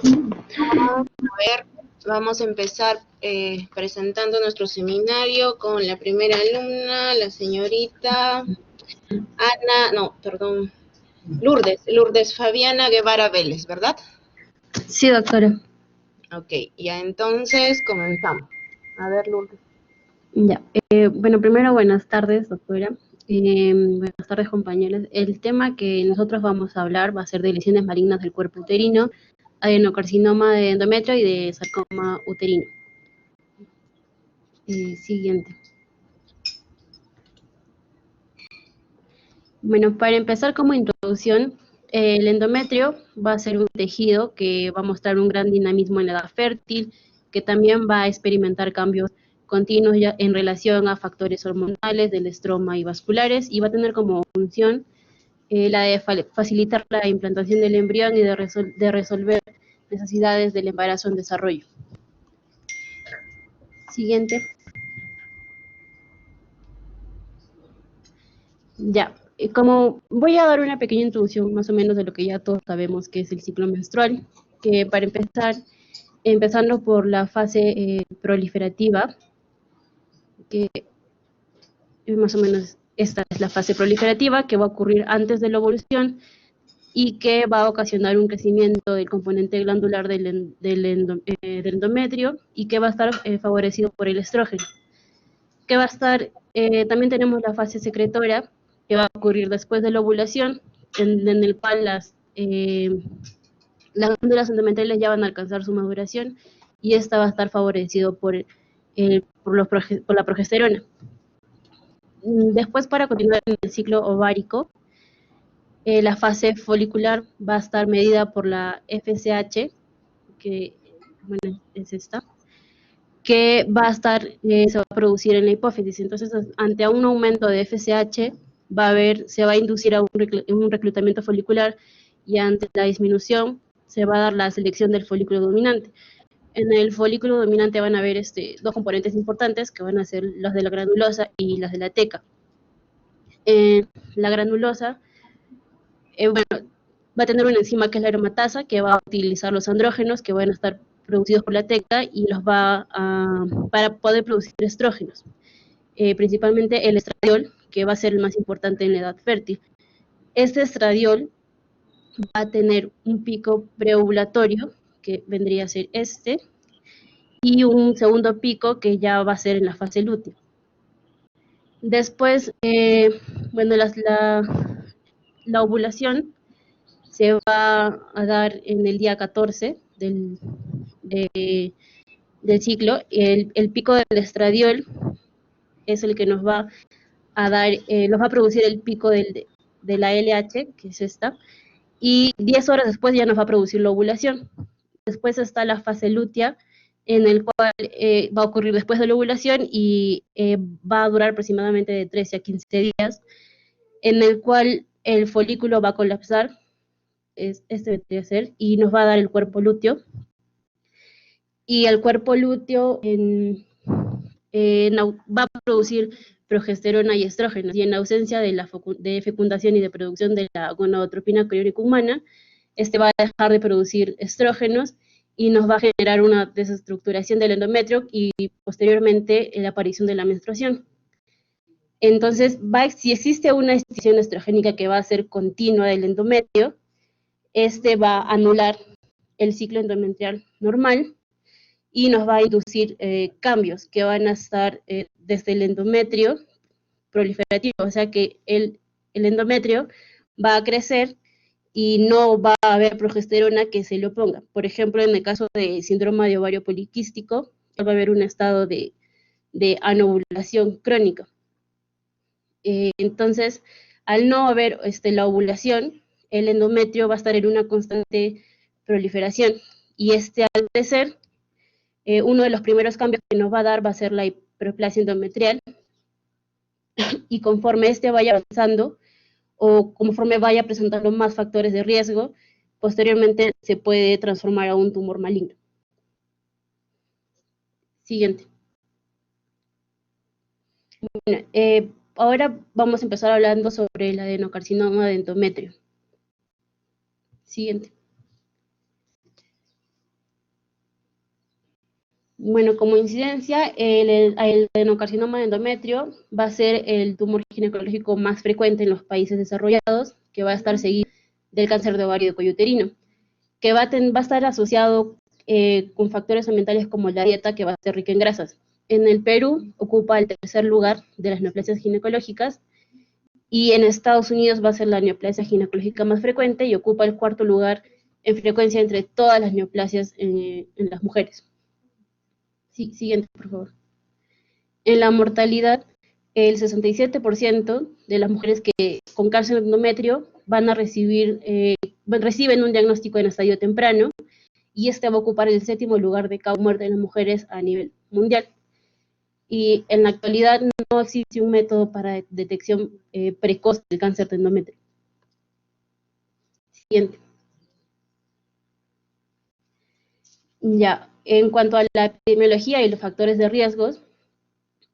A ver, vamos a empezar presentando nuestro seminario con la primera alumna, la señorita Ana, no, perdón, Lourdes Fabiana Guevara Vélez, ¿verdad? Sí, doctora. Ok, ya entonces comenzamos. A ver, Lourdes. Ya. Bueno, primero, buenas tardes, doctora. Buenas tardes, compañeros. El tema que nosotros vamos a hablar va a ser de lesiones malignas del cuerpo uterino, adenocarcinoma de endometrio y de sarcoma uterino. Siguiente. Bueno, para empezar como introducción, el endometrio va a ser un tejido que va a mostrar un gran dinamismo en la edad fértil, que también va a experimentar cambios continuos ya en relación a factores hormonales del estroma y vasculares, y va a tener como función la de facilitar la implantación del embrión y de resolver necesidades del embarazo en desarrollo. Siguiente. Ya, como voy a dar una pequeña introducción más o menos de lo que ya todos sabemos que es el ciclo menstrual, que para empezar, empezando por la fase proliferativa, que más o menos esta es la fase proliferativa que va a ocurrir antes de la ovulación y que va a ocasionar un crecimiento del componente glandular del endometrio y que va a estar favorecido por el estrógeno. Que va a estar, también tenemos la fase secretora, que va a ocurrir después de la ovulación, en el cual las glándulas endometriales ya van a alcanzar su maduración y esta va a estar favorecido por la progesterona. Después, para continuar en el ciclo ovárico, la fase folicular va a estar medida por la FSH, que bueno, es esta, que va a estar, se va a producir en la hipófisis. Entonces, ante un aumento de FSH, se va a inducir a un reclutamiento folicular y ante la disminución se va a dar la selección del folículo dominante. En el folículo dominante van a haber dos componentes importantes que van a ser los de la granulosa y las de la teca. La granulosa, bueno, va a tener una enzima que es la aromatasa, que va a utilizar los andrógenos que van a estar producidos por la teca y los va a, para poder producir estrógenos, principalmente el estradiol, que va a ser el más importante en la edad fértil. Este estradiol va a tener un pico preovulatorio, que vendría a ser este, y un segundo pico que ya va a ser en la fase lútea. Después, bueno, la ovulación se va a dar en el día 14 del ciclo. El pico del estradiol es el que nos va a dar, nos va a producir el pico de la LH, que es esta, y 10 horas después ya nos va a producir la ovulación. Después está la fase lútea, en el cual va a ocurrir después de la ovulación y va a durar aproximadamente de 13 a 15 días, en el cual el folículo va a colapsar, este vendría a ser, y nos va a dar el cuerpo lúteo. Y el cuerpo lúteo va a producir progesterona y estrógenos, y en ausencia de fecundación y de producción de la gonadotropina coriónica humana, este va a dejar de producir estrógenos y nos va a generar una desestructuración del endometrio y posteriormente la aparición de la menstruación. Entonces, si existe una estimulación estrogénica que va a ser continua del endometrio, este va a anular el ciclo endometrial normal y nos va a inducir cambios que van a estar desde el endometrio proliferativo, o sea que el endometrio va a crecer y no va a haber progesterona que se le oponga. Por ejemplo, en el caso de síndrome de ovario poliquístico, va a haber un estado de anovulación crónica. Entonces, al no haber la ovulación, el endometrio va a estar en una constante proliferación y al crecer, uno de los primeros cambios que nos va a dar va a ser la hiperplasia endometrial y conforme vaya avanzando o conforme vaya presentando más factores de riesgo, posteriormente se puede transformar a un tumor maligno. Siguiente. Bueno, ahora vamos a empezar hablando sobre el adenocarcinoma de endometrio. Siguiente. Bueno, como incidencia, el adenocarcinoma de endometrio va a ser el tumor ginecológico más frecuente en los países desarrollados, que va a estar seguido del cáncer de ovario y de cuello uterino, que va a estar asociado con factores ambientales como la dieta, que va a ser rica en grasas. En el Perú ocupa el tercer lugar de las neoplasias ginecológicas, y en Estados Unidos va a ser la neoplasia ginecológica más frecuente y ocupa el cuarto lugar en frecuencia entre todas las neoplasias en las mujeres. Sí, siguiente, por favor. En la mortalidad, el 67% de las mujeres que con cáncer de endometrio van a reciben un diagnóstico en estadio temprano, y este va a ocupar el 7º lugar de causa muerte en las mujeres a nivel mundial. Y en la actualidad no existe un método para detección precoz del cáncer de endometrio. Siguiente. Ya, en cuanto a la epidemiología y los factores de riesgos,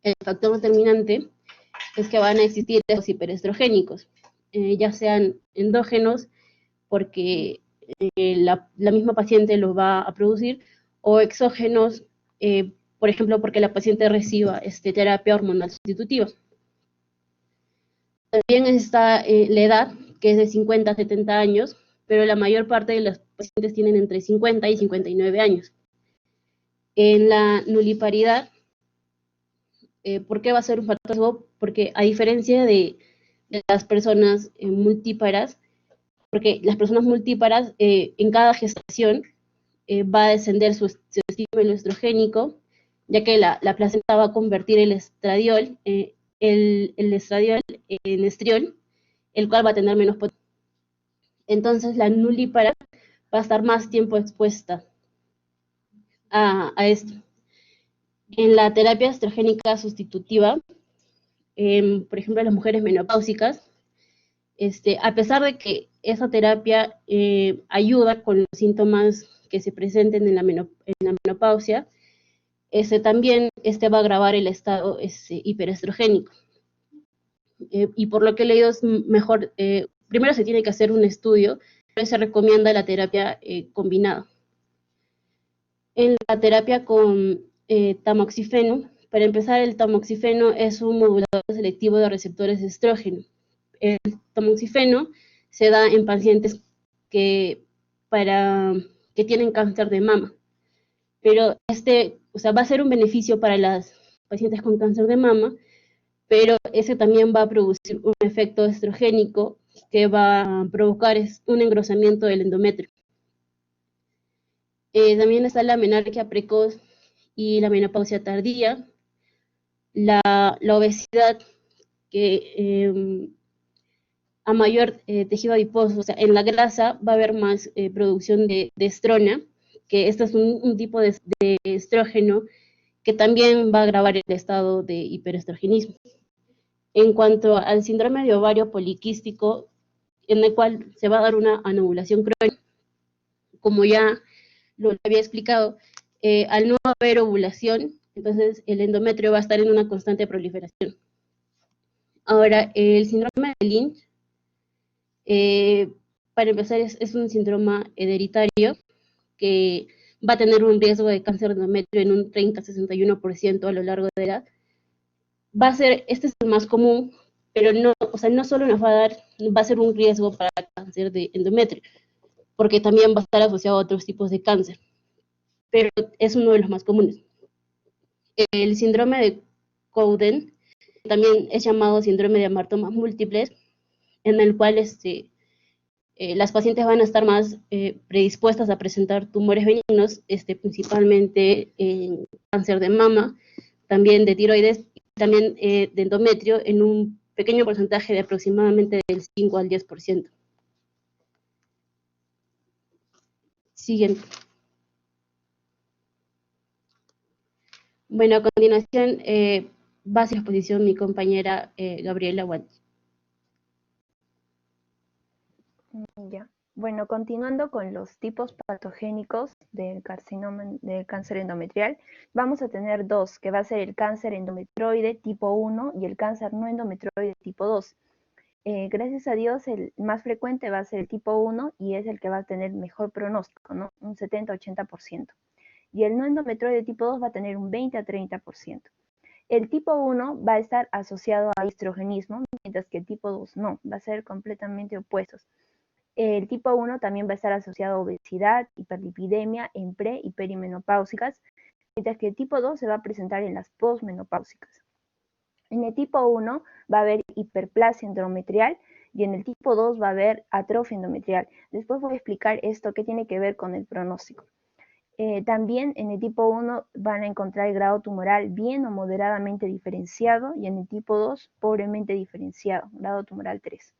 el factor determinante es que van a existir los hiperestrogénicos, ya sean endógenos, porque la misma paciente los va a producir, o exógenos, por ejemplo, porque la paciente reciba terapia hormonal sustitutiva. También está la edad, que es de 50 a 70 años, pero la mayor parte de los pacientes tienen entre 50 y 59 años. En la nuliparidad, ¿por qué va a ser un factor riesgo? Porque a diferencia de las personas multíparas, porque las personas multíparas en cada gestación va a descender su estímulo estrogénico, ya que la placenta va a convertir el estradiol en estriol, el cual va a tener menos potencia. Entonces la nulípara va a estar más tiempo expuesta a esto. En la terapia estrogénica sustitutiva, por ejemplo, en las mujeres menopáusicas, a pesar de que esa terapia ayuda con los síntomas que se presenten en la menopausia, también va a agravar el estado hiperestrogénico. Y por lo que he leído es mejor, primero se tiene que hacer un estudio, pero se recomienda la terapia combinada. En la terapia con tamoxifeno, para empezar, el tamoxifeno es un modulador selectivo de receptores de estrógeno. El tamoxifeno se da en pacientes que tienen cáncer de mama, pero va a ser un beneficio para las pacientes con cáncer de mama, pero ese también va a producir un efecto estrogénico que va a provocar un engrosamiento del endometrio. También está la menarquia precoz y la menopausia tardía, la obesidad, que a mayor tejido adiposo, o sea, en la grasa va a haber más producción de estrona, que este es un tipo de estrógeno que también va a agravar el estado de hiperestrogenismo. En cuanto al síndrome de ovario poliquístico, en el cual se va a dar una anovulación crónica, como ya lo había explicado, al no haber ovulación, entonces el endometrio va a estar en una constante proliferación. Ahora, el síndrome de Lynch, para empezar, es un síndrome hereditario que va a tener un riesgo de cáncer de endometrio en un 30-61% a lo largo de la edad. Este es el más común, pero no solo nos va a ser un riesgo para el cáncer de endometrio, porque también va a estar asociado a otros tipos de cáncer, pero es uno de los más comunes. El síndrome de Cowden también es llamado síndrome de amartomas múltiples, en el cual las pacientes van a estar más predispuestas a presentar tumores benignos, principalmente en cáncer de mama, también de tiroides, y también de endometrio, en un pequeño porcentaje de aproximadamente del 5 al 10%. Siguiente. Bueno, a continuación va a hacer la exposición mi compañera Gabriela Guanchi. Ya. Bueno, continuando con los tipos patogénicos del cáncer endometrial, vamos a tener dos, que va a ser el cáncer endometrioide tipo 1 y el cáncer no endometrioide tipo 2. Gracias a Dios, el más frecuente va a ser el tipo 1 y es el que va a tener mejor pronóstico, ¿no? Un 70-80%. y el no endometrioide tipo 2 va a tener un 20 a 30%. El tipo 1 va a estar asociado a estrogenismo, mientras que el tipo 2 no, va a ser completamente opuestos. El tipo 1 también va a estar asociado a obesidad, hiperlipidemia en pre y perimenopáusicas, mientras que el tipo 2 se va a presentar en las posmenopáusicas. En el tipo 1 va a haber hiperplasia endometrial y en el tipo 2 va a haber atrofia endometrial. Después voy a explicar esto, qué tiene que ver con el pronóstico. También en el tipo 1 van a encontrar el grado tumoral bien o moderadamente diferenciado y en el tipo 2 pobremente diferenciado, grado tumoral 3.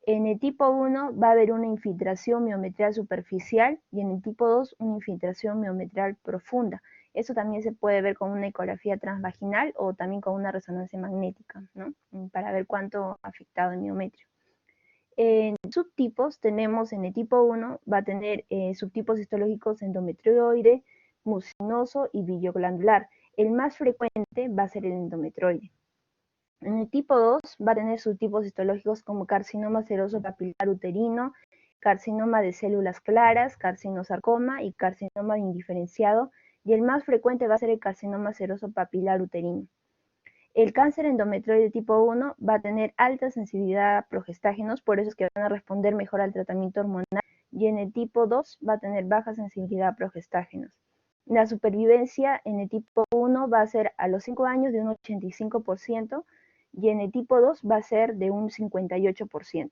En el tipo 1 va a haber una infiltración miometrial superficial y en el tipo 2 una infiltración miometrial profunda. Eso también se puede ver con una ecografía transvaginal o también con una resonancia magnética, ¿no? Para ver cuánto ha afectado el miometrio. En subtipos tenemos en el tipo 1 va a tener subtipos histológicos endometrioide, mucinoso y bilioglandular. El más frecuente va a ser el endometrioide. En el tipo 2 va a tener subtipos histológicos como carcinoma seroso papilar uterino, carcinoma de células claras, carcinosarcoma y carcinoma indiferenciado, y el más frecuente va a ser el carcinoma seroso papilar uterino. El cáncer endometrioide tipo 1 va a tener alta sensibilidad a progestágenos, por eso es que van a responder mejor al tratamiento hormonal, y en el tipo 2 va a tener baja sensibilidad a progestágenos. La supervivencia en el tipo 1 va a ser a los 5 años de un 85%, y en el tipo 2 va a ser de un 58%.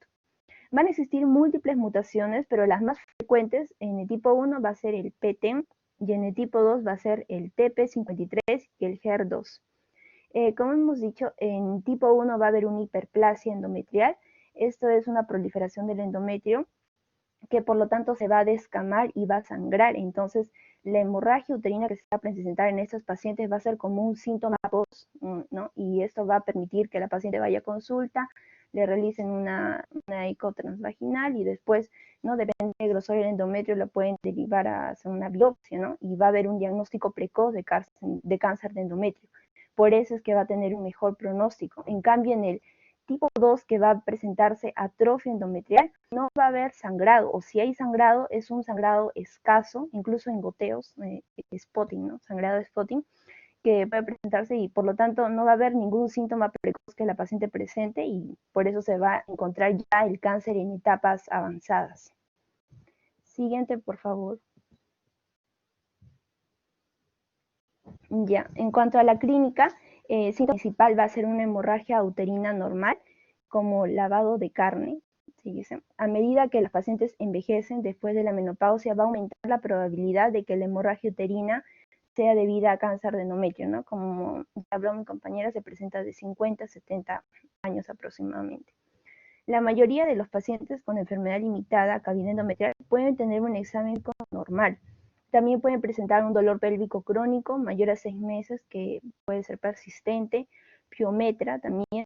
Van a existir múltiples mutaciones, pero las más frecuentes en el tipo 1 va a ser el PTEN y en el tipo 2 va a ser el TP53 y el HER2. Como hemos dicho, en tipo 1 va a haber una hiperplasia endometrial. Esto es una proliferación del endometrio que por lo tanto se va a descamar y va a sangrar. Entonces, la hemorragia uterina que se va a presentar en estos pacientes va a ser como un síntoma post, ¿no? Y esto va a permitir que la paciente vaya a consulta, le realicen una eco transvaginal y después, ¿no? Depende del grosor del endometrio, lo pueden derivar a hacer una biopsia, ¿no? Y va a haber un diagnóstico precoz de cáncer de endometrio. Por eso es que va a tener un mejor pronóstico. En cambio, en el tipo 2 que va a presentarse atrofia endometrial, no va a haber sangrado, o si hay sangrado, es un sangrado escaso, incluso en goteos, spotting, ¿no? Sangrado spotting, que puede presentarse y por lo tanto no va a haber ningún síntoma precoz que la paciente presente y por eso se va a encontrar ya el cáncer en etapas avanzadas. Siguiente, por favor. Ya, en cuanto a la clínica, el síntoma principal va a ser una hemorragia uterina normal, como lavado de carne. ¿Sí? A medida que las pacientes envejecen después de la menopausia, va a aumentar la probabilidad de que la hemorragia uterina sea debida a cáncer de endometrio, ¿no? Como habló mi compañera, se presenta de 50 a 70 años aproximadamente. La mayoría de los pacientes con enfermedad limitada, cavidad endometrial, pueden tener un examen normal. También pueden presentar un dolor pélvico crónico mayor a 6 meses que puede ser persistente, piometra también,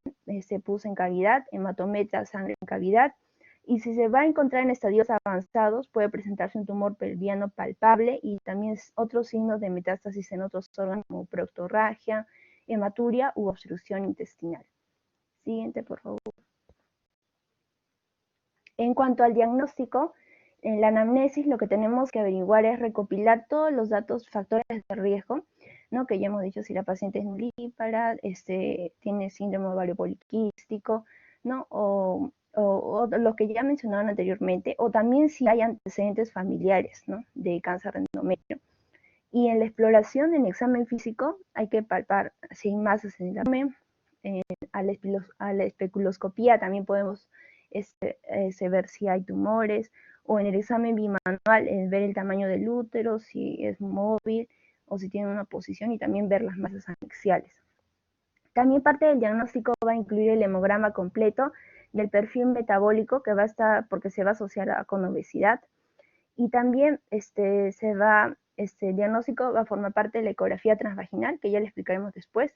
pus en cavidad, hematometra, sangre en cavidad, y si se va a encontrar en estadios avanzados puede presentarse un tumor pelviano palpable y también otros signos de metástasis en otros órganos como proctorragia, hematuria u obstrucción intestinal. Siguiente, por favor. En cuanto al diagnóstico, en la anamnesis lo que tenemos que averiguar es recopilar todos los datos, factores de riesgo, ¿no? Que ya hemos dicho si la paciente es nulípara, tiene síndrome ovario poliquístico, ¿no? O lo que ya mencionaron anteriormente, o también si hay antecedentes familiares, ¿no? De cáncer de endometrio. Y en la exploración, en el examen físico, hay que palpar si hay masas en el abdomen. A la especuloscopía también podemos ver si hay tumores, o en el examen bimanual ver el tamaño del útero, si es móvil o si tiene una posición, y también ver las masas axiales. También parte del diagnóstico va a incluir el hemograma completo del perfil metabólico que va a estar, porque se va a asociar con obesidad, y también el diagnóstico va a formar parte de la ecografía transvaginal, que ya le explicaremos después,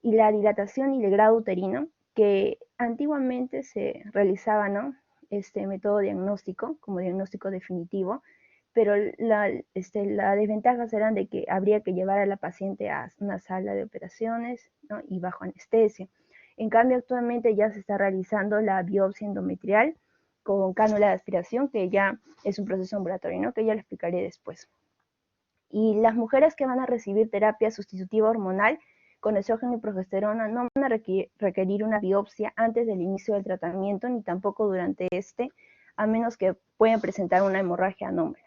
y la dilatación y el grado uterino, que antiguamente se realizaba, ¿no? Este método diagnóstico como diagnóstico definitivo, pero las desventajas eran de que habría que llevar a la paciente a una sala de operaciones, ¿no? Y bajo anestesia. En cambio, actualmente ya se está realizando la biopsia endometrial con cánula de aspiración, que ya es un proceso ambulatorio, ¿no? Que ya lo explicaré después. Y las mujeres que van a recibir terapia sustitutiva hormonal con estrógeno y progesterona no van a requerir una biopsia antes del inicio del tratamiento ni tampoco durante este, a menos que puedan presentar una hemorragia anómala.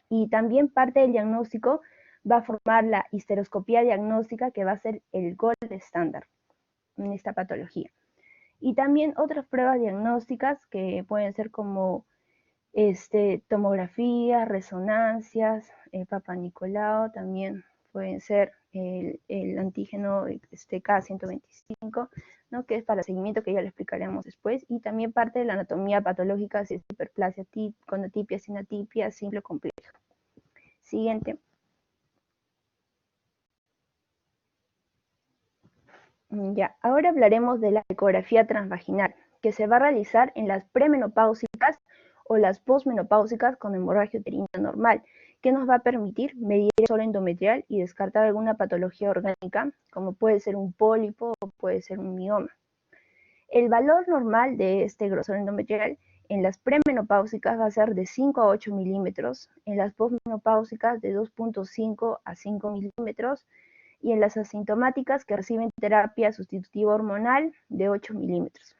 Y también parte del diagnóstico va a formar la histeroscopía diagnóstica, que va a ser el gold estándar en esta patología. Y también otras pruebas diagnósticas que pueden ser como tomografías, resonancias, Papa Nicolau, también pueden ser el antígeno K125, ¿no? Que es para seguimiento, que ya lo explicaremos después, y también parte de la anatomía patológica, si es hiperplasia con atipia, sin atipia, simple o compleja. Siguiente. Ya, ahora hablaremos de la ecografía transvaginal, que se va a realizar en las premenopáusicas o las posmenopáusicas con hemorragia uterina normal, que nos va a permitir medir el grosor endometrial y descartar alguna patología orgánica, como puede ser un pólipo o puede ser un mioma. El valor normal de este grosor endometrial en las premenopáusicas va a ser de 5 a 8 milímetros, en las posmenopáusicas de 2.5 a 5 milímetros, y en las asintomáticas que reciben terapia sustitutiva hormonal de 8 milímetros.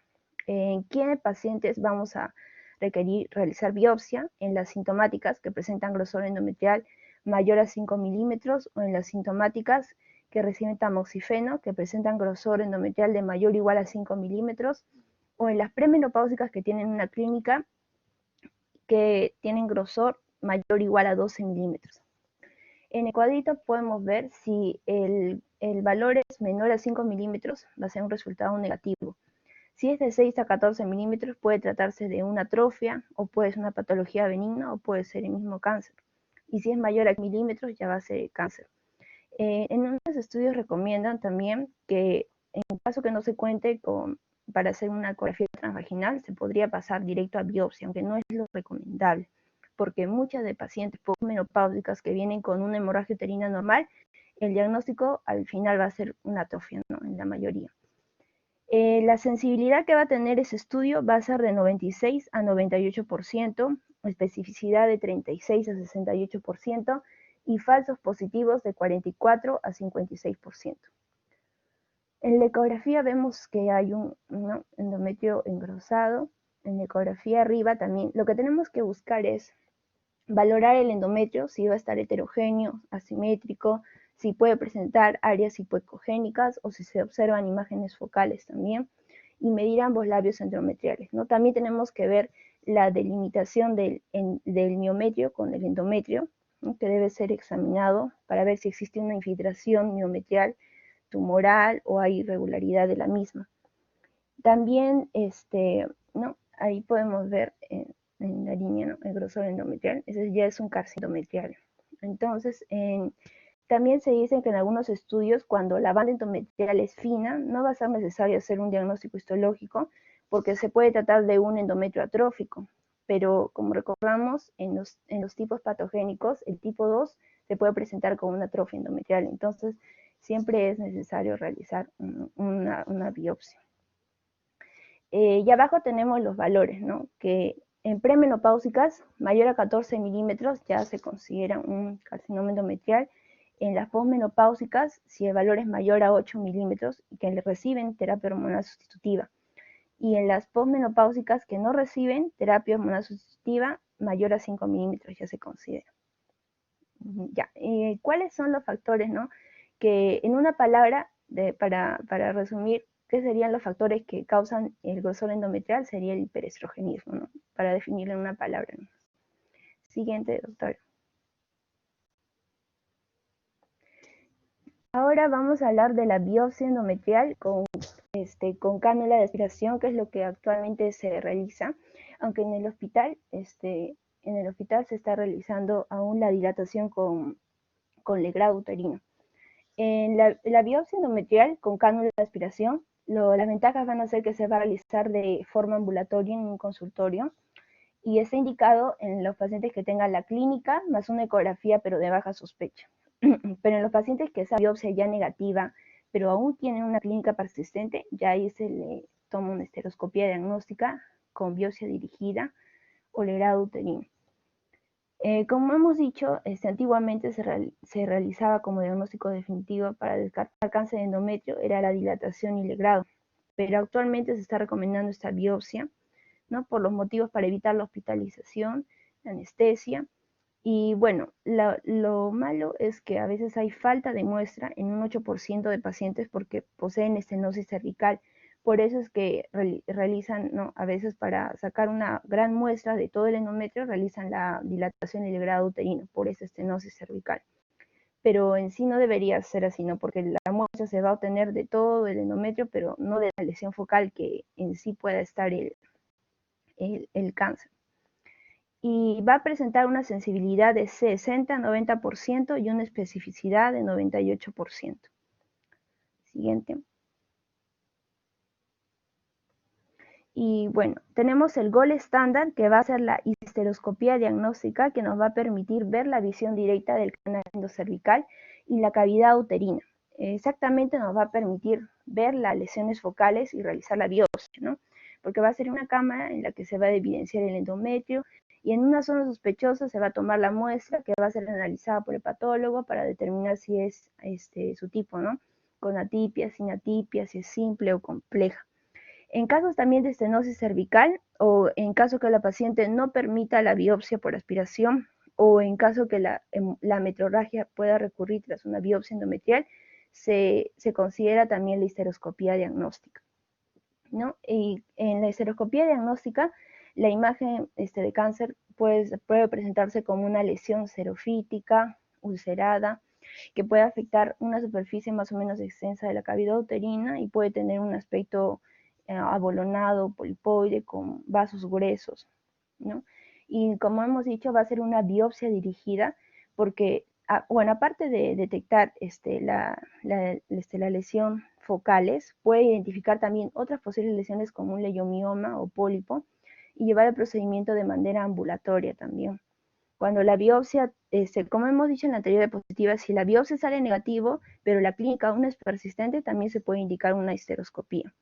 ¿En qué pacientes vamos a requerir realizar biopsia? En las sintomáticas que presentan grosor endometrial mayor a 5 milímetros, o en las sintomáticas que reciben tamoxifeno, que presentan grosor endometrial de mayor o igual a 5 milímetros, o en las premenopáusicas que tienen una clínica que tienen grosor mayor o igual a 12 milímetros. En el cuadrito podemos ver si el valor es menor a 5 milímetros, va a ser un resultado negativo. Si es de 6 a 14 milímetros, puede tratarse de una atrofia, o puede ser una patología benigna, o puede ser el mismo cáncer. Y si es mayor a milímetros, ya va a ser cáncer. En unos estudios recomiendan también que en caso que no se cuente para hacer una ecografía transvaginal, se podría pasar directo a biopsia, aunque no es lo recomendable, porque muchas de pacientes posmenopáusicas que vienen con una hemorragia uterina normal, el diagnóstico al final va a ser una atrofia, ¿no? En la mayoría. La sensibilidad que va a tener ese estudio va a ser de 96 a 98%, especificidad de 36 a 68%, y falsos positivos de 44 a 56%. En la ecografía vemos que hay un endometrio engrosado. En la ecografía arriba también lo que tenemos que buscar es valorar el endometrio, si va a estar heterogéneo, asimétrico, si puede presentar áreas hipoecogénicas o si se observan imágenes focales también, y medir ambos labios endometriales, ¿no? También tenemos que ver la delimitación del miometrio con el endometrio, ¿no? Que debe ser examinado para ver si existe una infiltración miometrial tumoral o hay irregularidad de la misma. También, ¿no? Ahí podemos ver en la línea, ¿no? El grosor endometrial, ese ya es un carcinoma endometrial. Entonces, también se dice que en algunos estudios, cuando la banda endometrial es fina, no va a ser necesario hacer un diagnóstico histológico, porque se puede tratar de un endometrio atrófico, pero como recordamos, en los tipos patogénicos, el tipo 2 se puede presentar con una atrofia endometrial, entonces siempre es necesario realizar una biopsia. Y abajo tenemos los valores, ¿no? Que en premenopáusicas, mayor a 14 milímetros, ya se considera un carcinoma endometrial. En las posmenopáusicas, si el valor es mayor a 8 milímetros y que le reciben terapia hormonal sustitutiva. Y en las posmenopáusicas que no reciben terapia hormonal sustitutiva, mayor a 5 milímetros ya se considera. Ya, ¿cuáles son los factores, no? Que en una palabra, para resumir, ¿qué serían los factores que causan el grosor endometrial? Sería el hiperestrogenismo, ¿no? Para definirlo en una palabra, ¿no? Siguiente, doctor. Ahora vamos a hablar de la biopsia endometrial con cánula de aspiración, que es lo que actualmente se realiza, aunque en el hospital se está realizando aún la dilatación con legrado uterino. En la biopsia endometrial con cánula de aspiración, las ventajas van a ser que se va a realizar de forma ambulatoria en un consultorio, y está indicado en los pacientes que tengan la clínica más una ecografía pero de baja sospecha. Pero en los pacientes que esa biopsia ya negativa, pero aún tienen una clínica persistente, ya ahí se le toma una histeroscopía diagnóstica con biopsia dirigida o legrado uterino. Como hemos dicho, antiguamente se realizaba como diagnóstico definitivo para descartar cáncer de endometrio, era la dilatación y legrado, pero actualmente se está recomendando esta biopsia, ¿no? Por los motivos para evitar la hospitalización, la anestesia. Y bueno, lo malo es que a veces hay falta de muestra en un 8% de pacientes porque poseen estenosis cervical. Por eso es que realizan, ¿no? A veces para sacar una gran muestra de todo el endometrio, realizan la dilatación y el grado uterino por esa estenosis cervical. Pero en sí no debería ser así, ¿no? Porque la muestra se va a obtener de todo el endometrio, pero no de la lesión focal que en sí pueda estar el cáncer. Y va a presentar una sensibilidad de 60-90% y una especificidad de 98%. Siguiente. Y bueno, tenemos el gold estándar, que va a ser la histeroscopía diagnóstica, que nos va a permitir ver la visión directa del canal endocervical y la cavidad uterina. Exactamente nos va a permitir ver las lesiones focales y realizar la biopsia, ¿no? Porque va a ser una cámara en la que se va a evidenciar el endometrio y en una zona sospechosa se va a tomar la muestra que va a ser analizada por el patólogo para determinar si es su tipo, ¿no? Con atipia, sin atipia, si es simple o compleja. En casos también de estenosis cervical o en caso que la paciente no permita la biopsia por aspiración o en caso que la metrorragia pueda recurrir tras una biopsia endometrial, se considera también la histeroscopía diagnóstica, ¿no? Y en la histeroscopía diagnóstica, la imagen de cáncer puede presentarse como una lesión xerofítica, ulcerada, que puede afectar una superficie más o menos extensa de la cavidad uterina y puede tener un aspecto abolonado, polipoide, con vasos gruesos, ¿no? Y como hemos dicho, va a ser una biopsia dirigida porque, bueno, aparte de detectar la lesión focales, puede identificar también otras posibles lesiones como un leiomioma o pólipo y llevar el procedimiento de manera ambulatoria también. Cuando la biopsia, como hemos dicho en la anterior diapositiva, si la biopsia sale negativo, pero la clínica aún es persistente, también se puede indicar una histeroscopía,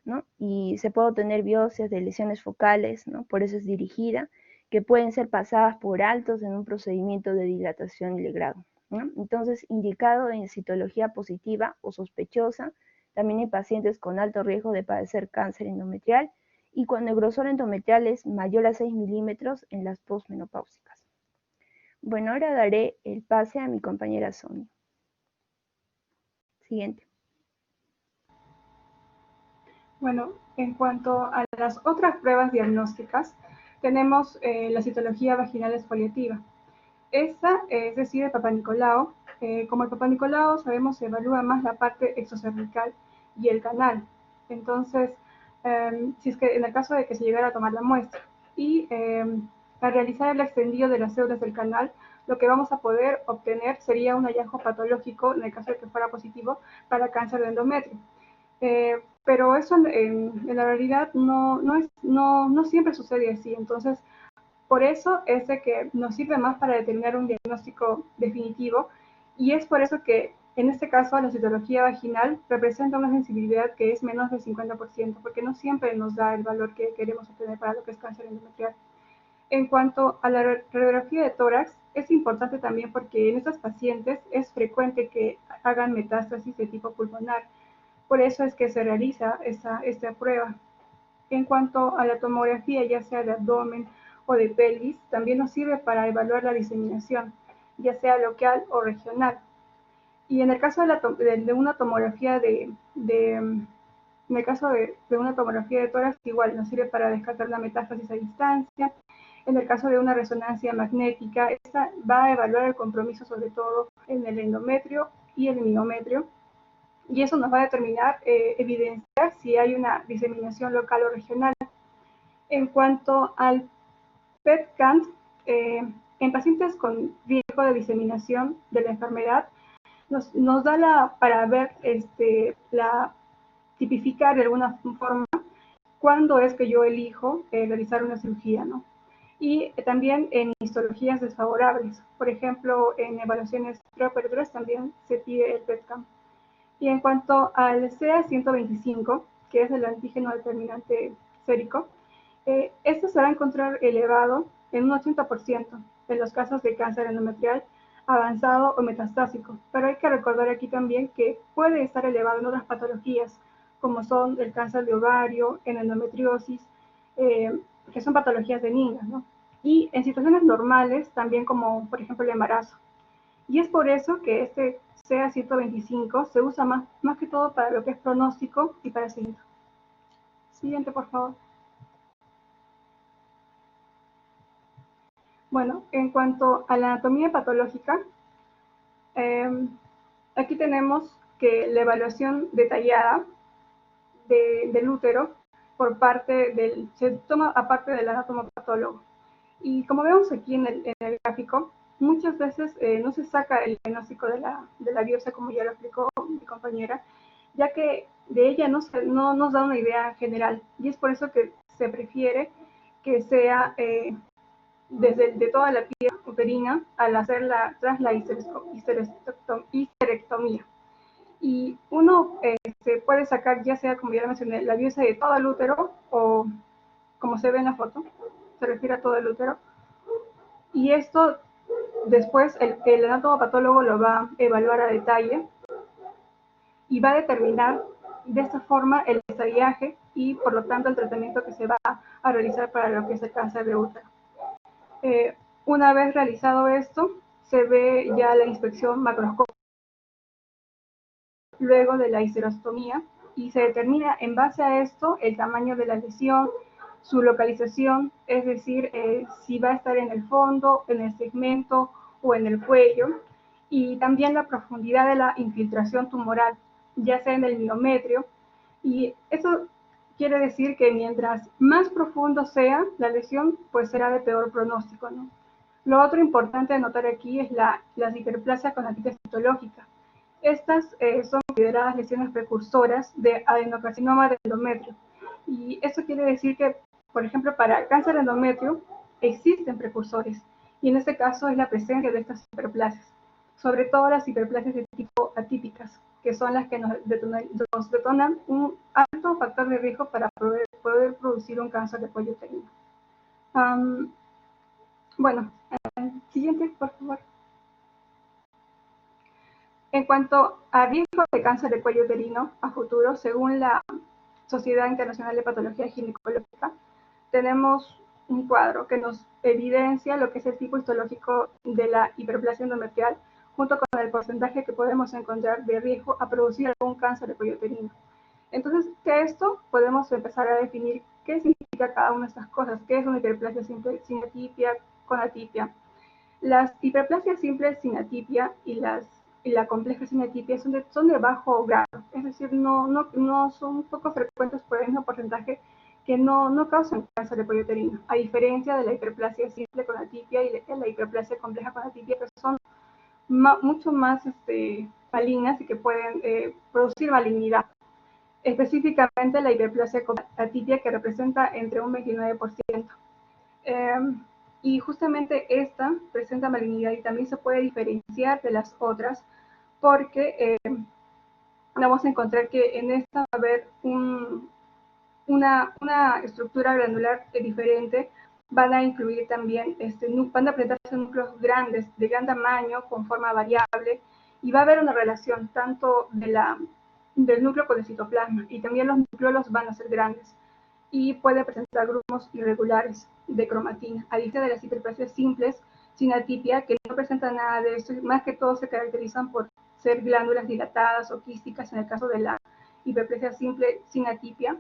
¿no? Y se puede obtener biopsias de lesiones focales, ¿no? Por eso es dirigida, que pueden ser pasadas por altos en un procedimiento de dilatación y legrado, ¿no? Entonces, indicado en citología positiva o sospechosa, también en pacientes con alto riesgo de padecer cáncer endometrial y cuando el grosor endometrial es mayor a 6 milímetros en las posmenopáusicas. Bueno, ahora daré el pase a mi compañera Sonia. Siguiente. Bueno, en cuanto a las otras pruebas diagnósticas, tenemos la citología vaginal exfoliativa. Esta es decir, el Papa Nicolau. Como el Papa Nicolau, sabemos, se evalúa más la parte exocervical y el canal. Entonces, si es que en el caso de que se llegara a tomar la muestra y al realizar el extendido de las células del canal, lo que vamos a poder obtener sería un hallazgo patológico, en el caso de que fuera positivo, para cáncer de endometrio. Pero eso en la realidad no siempre sucede así. Entonces, por eso es de que nos sirve más para determinar un diagnóstico definitivo y es por eso que en este caso la citología vaginal representa una sensibilidad que es menos del 50%, porque no siempre nos da el valor que queremos obtener para lo que es cáncer endometrial. En cuanto a la radiografía de tórax, es importante también porque en estas pacientes es frecuente que hagan metástasis de tipo pulmonar. Por eso es que se realiza esta prueba. En cuanto a la tomografía, ya sea de abdomen o de pelvis, también nos sirve para evaluar la diseminación, ya sea local o regional. Y en el caso de una tomografía en el caso de una tomografía de tórax, igual nos sirve para descartar la metástasis a distancia. En el caso de una resonancia magnética, esta va a evaluar el compromiso sobre todo en el endometrio y el miometrio. Y eso nos va a determinar, evidenciar si hay una diseminación local o regional. En cuanto al PET-CANT, en pacientes con riesgo de diseminación de la enfermedad, nos da para ver, tipificar de alguna forma cuándo es que yo elijo realizar una cirugía, ¿no? Y también en histologías desfavorables. Por ejemplo, en evaluaciones preoperatorias también se pide el PET-CAM. Y en cuanto al CA125, que es el antígeno determinante sérico, esto se va a encontrar elevado en un 80%. en los casos de cáncer endometrial avanzado o metastásico, pero hay que recordar aquí también que puede estar elevado en otras patologías, como son el cáncer de ovario, en endometriosis, que son patologías benignas, ¿no? Y en situaciones normales, también como por ejemplo el embarazo. Y es por eso que este CA125 se usa más que todo para lo que es pronóstico y para seguimiento. Siguiente, por favor. Bueno, en cuanto a la anatomía patológica, aquí tenemos que la evaluación detallada del útero por parte se toma aparte del anatomopatólogo. Y como vemos aquí en el gráfico, muchas veces no se saca el diagnóstico de la biopsia, como ya lo explicó mi compañera, ya que de ella no nos da una idea general. Y es por eso que se prefiere que sea de toda la piel uterina al hacerla tras la histerectomía. Y uno se puede sacar, ya sea, como ya mencioné, la biopsia de todo el útero o como se ve en la foto, se refiere a todo el útero. Y esto después el anatomopatólogo lo va a evaluar a detalle y va a determinar de esta forma el estallaje y por lo tanto el tratamiento que se va a realizar para lo que es el cáncer de útero. Una vez realizado esto, se ve ya la inspección macroscópica luego de la histerostomía y se determina en base a esto el tamaño de la lesión, su localización, es decir, si va a estar en el fondo, en el segmento o en el cuello, y también la profundidad de la infiltración tumoral, ya sea en el miometrio, y eso quiere decir que mientras más profundo sea la lesión, pues será de peor pronóstico, ¿no? Lo otro importante de notar aquí es las hiperplasias con atipias citológica. Estas son consideradas lesiones precursoras de adenocarcinoma de endometrio. Y eso quiere decir que, por ejemplo, para el cáncer de endometrio existen precursores. Y en este caso es la presencia de estas hiperplasias. Sobre todo las hiperplasias de tipo atípicas, que son las que nos detonan un alto factor de riesgo para poder producir un cáncer de cuello uterino. Bueno, siguiente, por favor. En cuanto a riesgo de cáncer de cuello uterino a futuro, según la Sociedad Internacional de Patología Ginecológica, tenemos un cuadro que nos evidencia lo que es el tipo histológico de la hiperplasia endometrial, junto con el porcentaje que podemos encontrar de riesgo a producir algún cáncer de cuello uterino. Entonces, de esto podemos empezar a definir qué significa cada una de estas cosas, qué es una hiperplasia simple sin atipia, con atipia. Las hiperplasias simples sin atipia y la compleja sin atipia son de bajo grado, es decir, no son poco frecuentes por el mismo porcentaje que no causan cáncer de cuello uterino, a diferencia de la hiperplasia simple con atipia y la hiperplasia compleja con atipia, que son mucho más malignas y que pueden producir malignidad. Específicamente la hiperplasia con atipia, que representa entre un 29%. Y justamente esta presenta malignidad y también se puede diferenciar de las otras porque vamos a encontrar que en esta va a haber una estructura granular diferente, van a incluir también, van a presentarse núcleos grandes, de gran tamaño, con forma variable, y va a haber una relación tanto del núcleo con el citoplasma, y también los nucleolos van a ser grandes, y puede presentar grumos irregulares de cromatina, a diferencia de las hiperplasias simples, sin atipia, que no presentan nada de esto, más que todo se caracterizan por ser glándulas dilatadas o quísticas en el caso de la hiperplasia simple sin atipia,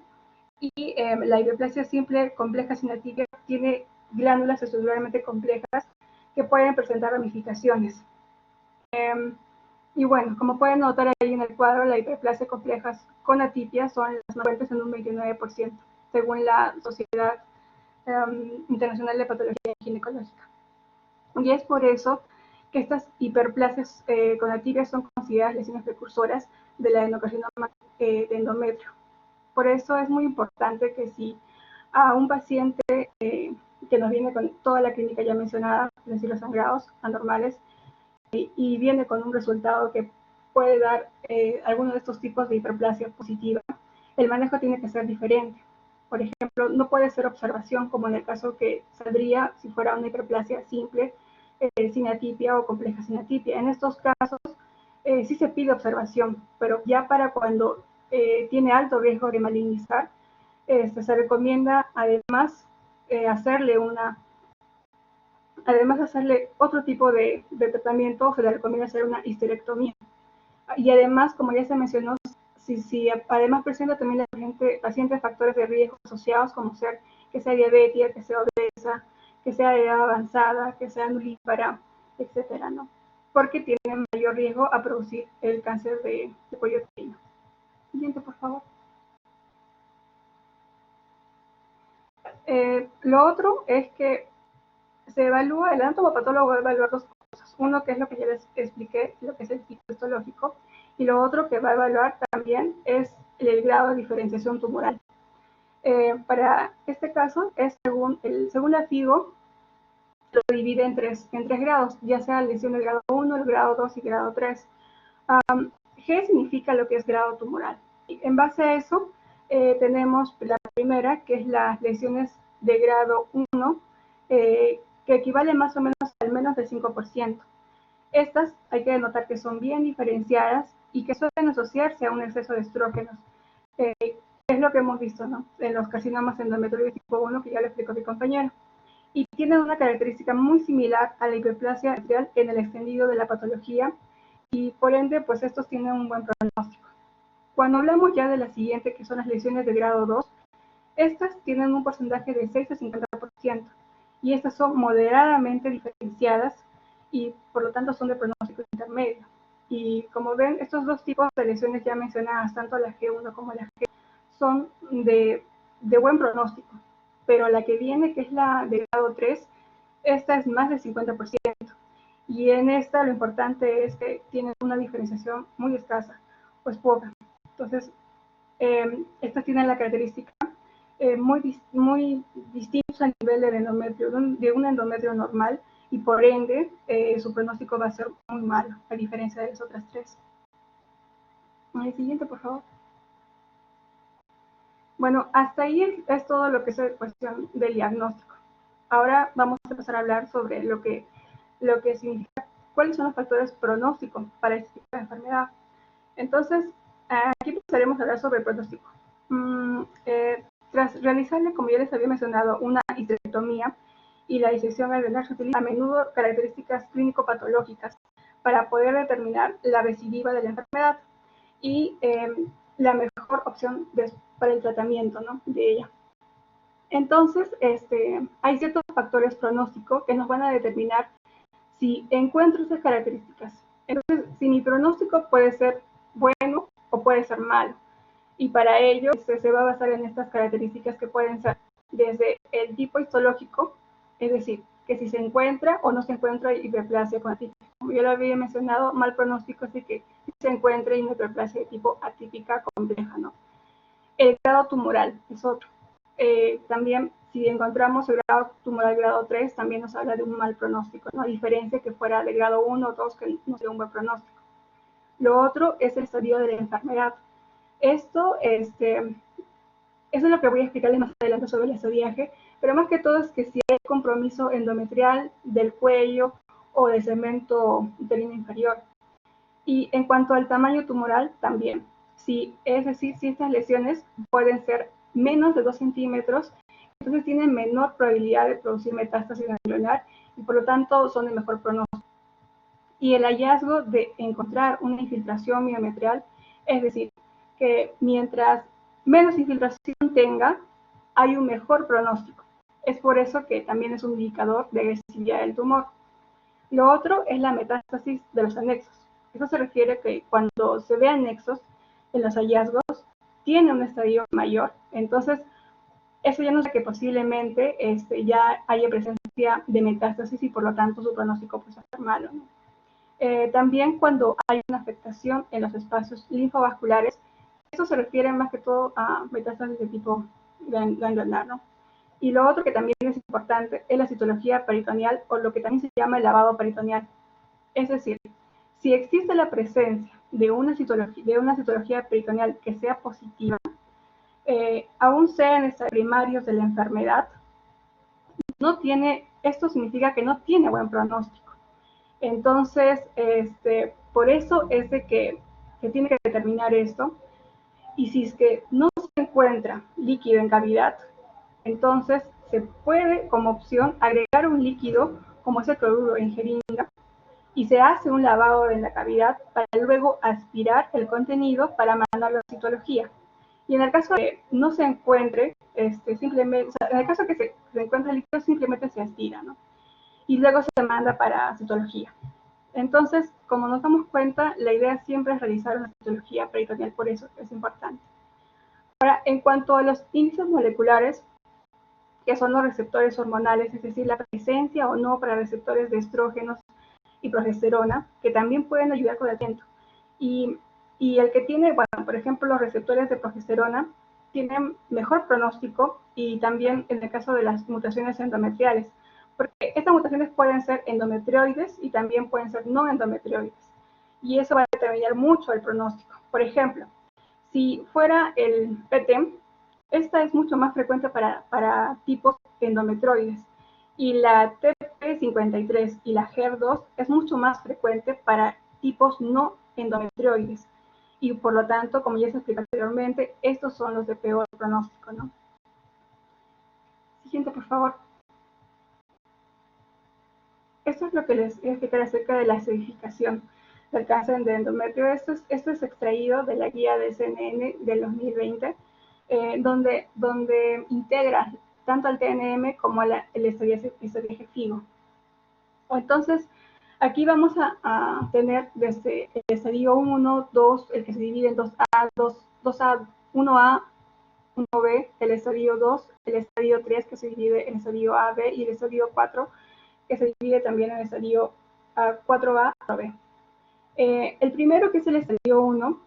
y la hiperplasia simple compleja sin atipia tiene glándulas estructuralmente complejas que pueden presentar ramificaciones. Y bueno, como pueden notar ahí en el cuadro, la hiperplasia complejas con atipia son las más frecuentes en un 29%, según la Sociedad Internacional de Patología Ginecológica. Y es por eso que estas hiperplasias con atipia son consideradas lesiones precursoras del adenocarcinoma de endometrio. Por eso es muy importante que si a un paciente que nos viene con toda la clínica ya mencionada, es decir, los sangrados anormales, y viene con un resultado que puede dar alguno de estos tipos de hiperplasia positiva, el manejo tiene que ser diferente. Por ejemplo, no puede ser observación como en el caso que saldría si fuera una hiperplasia simple, sinatipia o compleja sinatipia. En estos casos sí se pide observación, pero ya para cuando tiene alto riesgo de malignizar, se recomienda además hacerle otro tipo de tratamiento. Se le recomienda hacer una histerectomía. Y además, como ya se mencionó, si además presenta también la paciente factores de riesgo asociados, como ser que sea diabética, que sea obesa, que sea de edad avanzada, que sea nulípara, etcétera, ¿no? Porque tienen mayor riesgo a producir el cáncer de cuello uterino. Siguiente, por favor. Lo otro es que el anatomopatólogo va a evaluar dos cosas. Uno, que es lo que ya les expliqué, lo que es el tipo histológico, y lo otro que va a evaluar también es el grado de diferenciación tumoral. Para este caso, según la FIGO, lo divide en tres grados, ya sea lesión de grado 1, el grado 2 y grado 3. G significa lo que es grado tumoral. En base a eso, tenemos la primera, que es las lesiones de grado 1, que equivale más o menos al menos del 5%. Estas hay que notar que son bien diferenciadas y que suelen asociarse a un exceso de estrógenos. Es lo que hemos visto, ¿no?, en los carcinomas endometrioides tipo 1, que ya lo explicó mi compañero. Y tienen una característica muy similar a la hiperplasia endometrial en el extendido de la patología, y por ende, pues estos tienen un buen pronóstico. Cuando hablamos ya de la siguiente, que son las lesiones de grado 2, estas tienen un porcentaje de 6 a 50%, y estas son moderadamente diferenciadas y por lo tanto son de pronóstico intermedio. Y como ven, estos dos tipos de lesiones ya mencionadas, tanto la G1 como la G, son de buen pronóstico, pero la que viene, que es la de grado 3, esta es más del 50%. Y en esta lo importante es que tienen una diferenciación muy escasa, pues poca. Entonces, estas tienen la característica muy distintos a nivel del endometrio, de un endometrio normal, y por ende su pronóstico va a ser muy malo, a diferencia de las otras tres. El siguiente, por favor. Bueno, hasta ahí es todo lo que es cuestión del diagnóstico. Ahora vamos a empezar a hablar sobre lo que significa, cuáles son los factores pronósticos para este tipo de enfermedad. Entonces, aquí empezaremos a hablar sobre el pronóstico. Tras realizarle, como ya les había mencionado, una histerectomía y la disección alveolar, se utilizan a menudo características clínico-patológicas para poder determinar la recidiva de la enfermedad y la mejor opción para el tratamiento, ¿no?, de ella. Entonces, hay ciertos factores pronósticos que nos van a determinar si encuentro esas características. Entonces, si mi pronóstico puede ser bueno o puede ser malo. Y para ello se va a basar en estas características, que pueden ser desde el tipo histológico, es decir, que si se encuentra o no se encuentra hiperplasia con atípica. Como yo lo había mencionado, mal pronóstico es que se encuentre una hiperplasia de tipo atípica compleja, ¿no? El grado tumoral es otro. También, si encontramos el grado tumoral grado 3, también nos habla de un mal pronóstico, ¿no?, a diferencia que fuera de grado 1 o 2, que no sería un buen pronóstico. Lo otro es el estadio de la enfermedad. Esto eso es lo que voy a explicarles más adelante sobre el estadiaje, pero más que todo es que si hay compromiso endometrial del cuello o del segmento uterino inferior. Y en cuanto al tamaño tumoral, también. Es decir, si estas lesiones pueden ser menos de 2 centímetros, entonces tienen menor probabilidad de producir metástasis ganglionar y por lo tanto son de mejor pronóstico. Y el hallazgo de encontrar una infiltración miometrial, es decir, que mientras menos infiltración tenga, hay un mejor pronóstico. Es por eso que también es un indicador de agresividad del tumor. Lo otro es la metástasis de los anexos. Eso se refiere a que cuando se ve anexos en los hallazgos, tiene un estadio mayor. Entonces, eso ya nos dice que posiblemente ya haya presencia de metástasis y por lo tanto su pronóstico puede ser malo, ¿no? También cuando hay una afectación en los espacios linfovasculares, esto se refiere más que todo a metástasis de tipo ganglionar, ¿no? Y lo otro que también es importante es la citología peritoneal, o lo que también se llama el lavado peritoneal. Es decir, si existe la presencia de una citología peritoneal que sea positiva, aún sea en estadios primarios de la enfermedad, esto significa que no tiene buen pronóstico. Entonces, por eso es de que se tiene que determinar esto. Y si es que no se encuentra líquido en cavidad, entonces se puede como opción agregar un líquido como es el cloruro en jeringa y se hace un lavado en la cavidad para luego aspirar el contenido para mandarlo a citología. Y en el caso de que no se encuentre, simplemente, o sea, en el caso de que se encuentre el líquido, simplemente se aspira, ¿no? Y luego se manda para citología. Entonces, como nos damos cuenta, la idea siempre es realizar una citología peritoneal, por eso es importante. Ahora, en cuanto a los índices moleculares, que son los receptores hormonales, es decir, la presencia o no para receptores de estrógenos y progesterona, que también pueden ayudar con el tratamiento. Y el que tiene, bueno, por ejemplo, los receptores de progesterona, tienen mejor pronóstico y también en el caso de las mutaciones endometriales, porque estas mutaciones pueden ser endometrioides y también pueden ser no endometrioides. Y eso va a determinar mucho el pronóstico. Por ejemplo, si fuera el PT, esta es mucho más frecuente para tipos endometroides. Y la TP53 y la HER2 es mucho más frecuente para tipos no endometrioides. Y por lo tanto, como ya se explicó anteriormente, estos son los de peor pronóstico, ¿no? Siguiente, por favor. Esto es lo que les voy a explicar acerca de la acidificación del cáncer de endometrio. Esto es extraído de la guía de CNN del 2020, donde integra tanto al TNM como el estadiaje FIGO. Entonces, aquí vamos a tener desde el estadio 1, 2, el que se divide en 2A, 2A, 1A, 1B, el estadio 2, el estadio 3, que se divide en el estadio A, B, y el estadio 4, que se divide también en el estadio 4A, 4B. El primero, que es el estadio 1,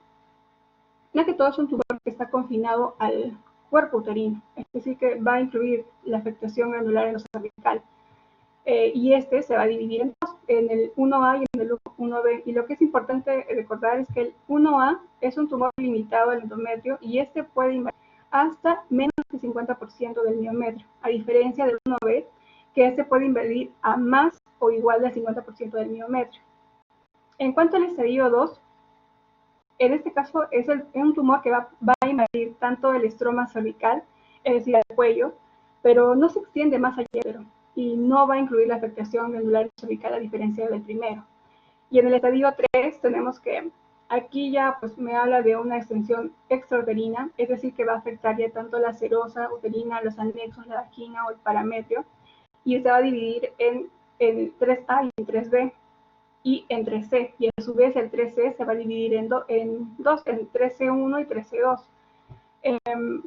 ya que todo es un tumor que está confinado al cuerpo uterino, es decir, que va a incluir la afectación granular en lo cervical. Y se va a dividir en dos, en el 1A y en el 1B. Y lo que es importante recordar es que el 1A es un tumor limitado al endometrio y puede invadir hasta menos del 50% del miometrio, a diferencia del 1B, que puede invadir a más o igual del 50% del miometrio. En cuanto al estadio 2, en este caso es un tumor que va a invadir tanto el estroma cervical, es decir, el cuello, pero no se extiende más allá y no va a incluir la afectación granular cervical a diferencia del primero. Y en el estadio 3 tenemos que aquí ya pues me habla de una extensión extrauterina, es decir, que va a afectar ya tanto la serosa uterina, los anexos, la vagina o el parametrio, y se va a dividir en 3A y en 3B y en 3C, y a su vez el 3C se va a dividir en dos, en 3C1 y 3C2.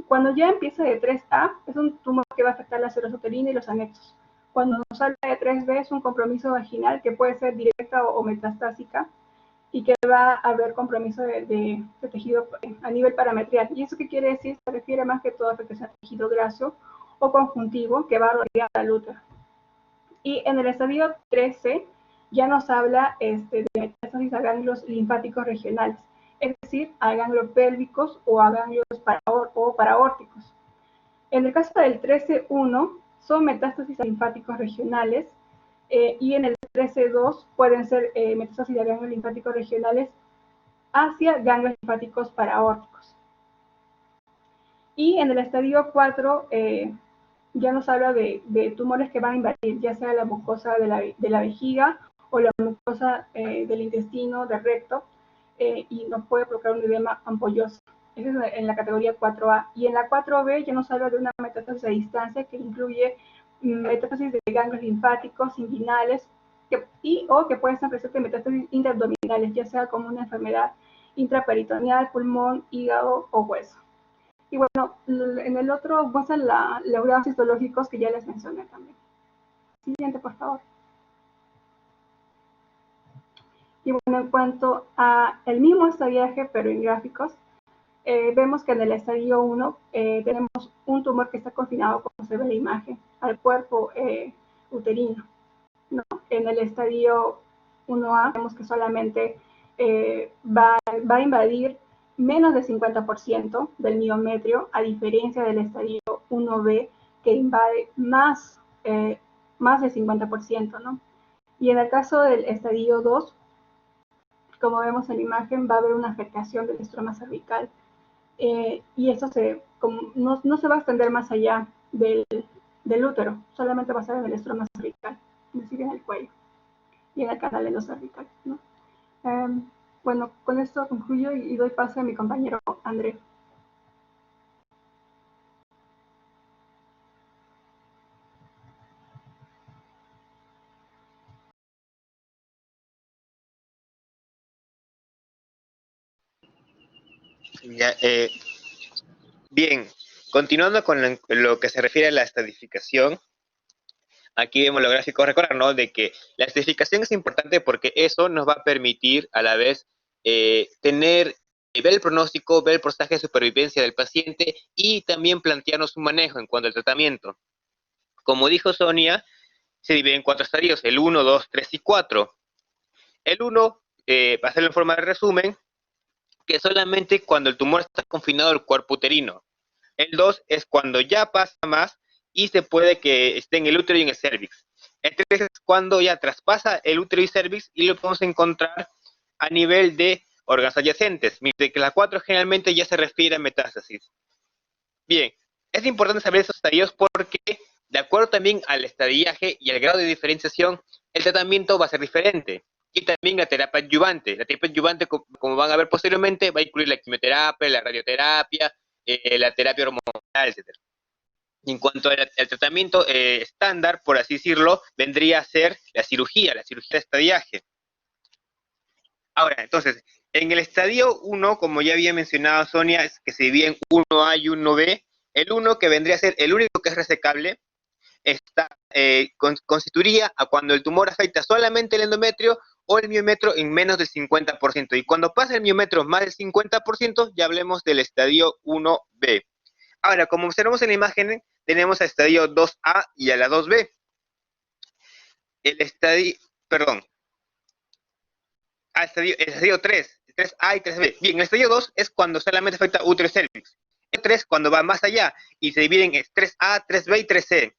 Cuando ya empieza de 3A, es un tumor que va a afectar la serosa uterina y los anexos. Cuando nos habla de 3B, es un compromiso vaginal que puede ser directa o metastásica y que va a haber compromiso de tejido a nivel parametrial. ¿Y eso qué quiere decir? Se refiere más que todo a afectación de tejido graso o conjuntivo que va a rodear al útero. Y en el estadio 3C ya nos habla de metástasis a ganglios linfáticos regionales, es decir, a ganglios pélvicos o a ganglios paraórticos. En el caso del 13-1 son metástasis a linfáticos regionales y en el 13-2 pueden ser metástasis de ganglios linfáticos regionales hacia ganglios linfáticos paraórticos. Y en el estadio 4 ya nos habla de tumores que van a invadir, ya sea la mucosa de la vejiga o la mucosa del intestino, del recto, y nos puede provocar un edema ampolloso. Eso es en la categoría 4A. Y en la 4B ya nos habla de una metástasis a distancia que incluye metástasis de ganglios linfáticos, inguinales, o que pueden ser presentes metástasis intraabdominales, ya sea como una enfermedad intraperitoneal, pulmón, hígado o hueso. Y bueno, en el otro muestran los grados histológicos que ya les mencioné también. Siguiente, por favor. Y bueno, en cuanto a el mismo estadiaje, pero en gráficos, vemos que en el estadio 1 tenemos un tumor que está confinado, como se ve en la imagen, al cuerpo uterino, ¿no? En el estadio 1A vemos que solamente va a invadir menos del 50% del miometrio, a diferencia del estadio 1B, que invade más del 50%, ¿no? Y en el caso del estadio 2, como vemos en la imagen, va a haber una afectación del estroma cervical. Y esto no se va a extender más allá del útero, solamente va a ser en el estroma cervical, es decir, en el cuello y en el canal endocervical, ¿no? Bueno, con esto concluyo y doy paso a mi compañero André. Ya, bien, continuando con lo que se refiere a la estadificación, aquí vemos los gráficos, recordar, ¿no? De que la estadificación es importante porque eso nos va a permitir a la vez ver el pronóstico, ver el porcentaje de supervivencia del paciente y también plantearnos un manejo en cuanto al tratamiento. Como dijo Sonia, se divide en 4 estadios, el 1, 2, 3 y 4. El 1, para hacerlo en forma de resumen, que solamente cuando el tumor está confinado al cuerpo uterino. El 2 es cuando ya pasa más y se puede que esté en el útero y en el cervix. El 3 es cuando ya traspasa el útero y cervix y lo podemos encontrar a nivel de órganos adyacentes, mientras que la 4 generalmente ya se refiere a metástasis. Bien, es importante saber esos estadios porque, de acuerdo también al estadiaje y al grado de diferenciación, el tratamiento va a ser diferente. Y también la terapia adyuvante. La terapia adyuvante, como van a ver posteriormente, va a incluir la quimioterapia, la radioterapia, la terapia hormonal, etc. Y en cuanto al tratamiento estándar, por así decirlo, vendría a ser la cirugía de estadiaje. Ahora, entonces, en el estadio 1, como ya había mencionado Sonia, es que se divide en 1A y 1B. El 1, que vendría a ser el único que es resecable, constituiría a cuando el tumor afecta solamente el endometrio o el miometrio en menos del 50%. Y cuando pasa el miometrio más del 50%, ya hablemos del estadio 1B. Ahora, como observamos en la imagen, tenemos al estadio 2A y a la 2B. El estadio, perdón, el estadio 3, 3A y 3B. Bien, el estadio 2 es cuando solamente afecta útero y cervix. El 3 cuando va más allá y se dividen en 3A, 3B y 3C.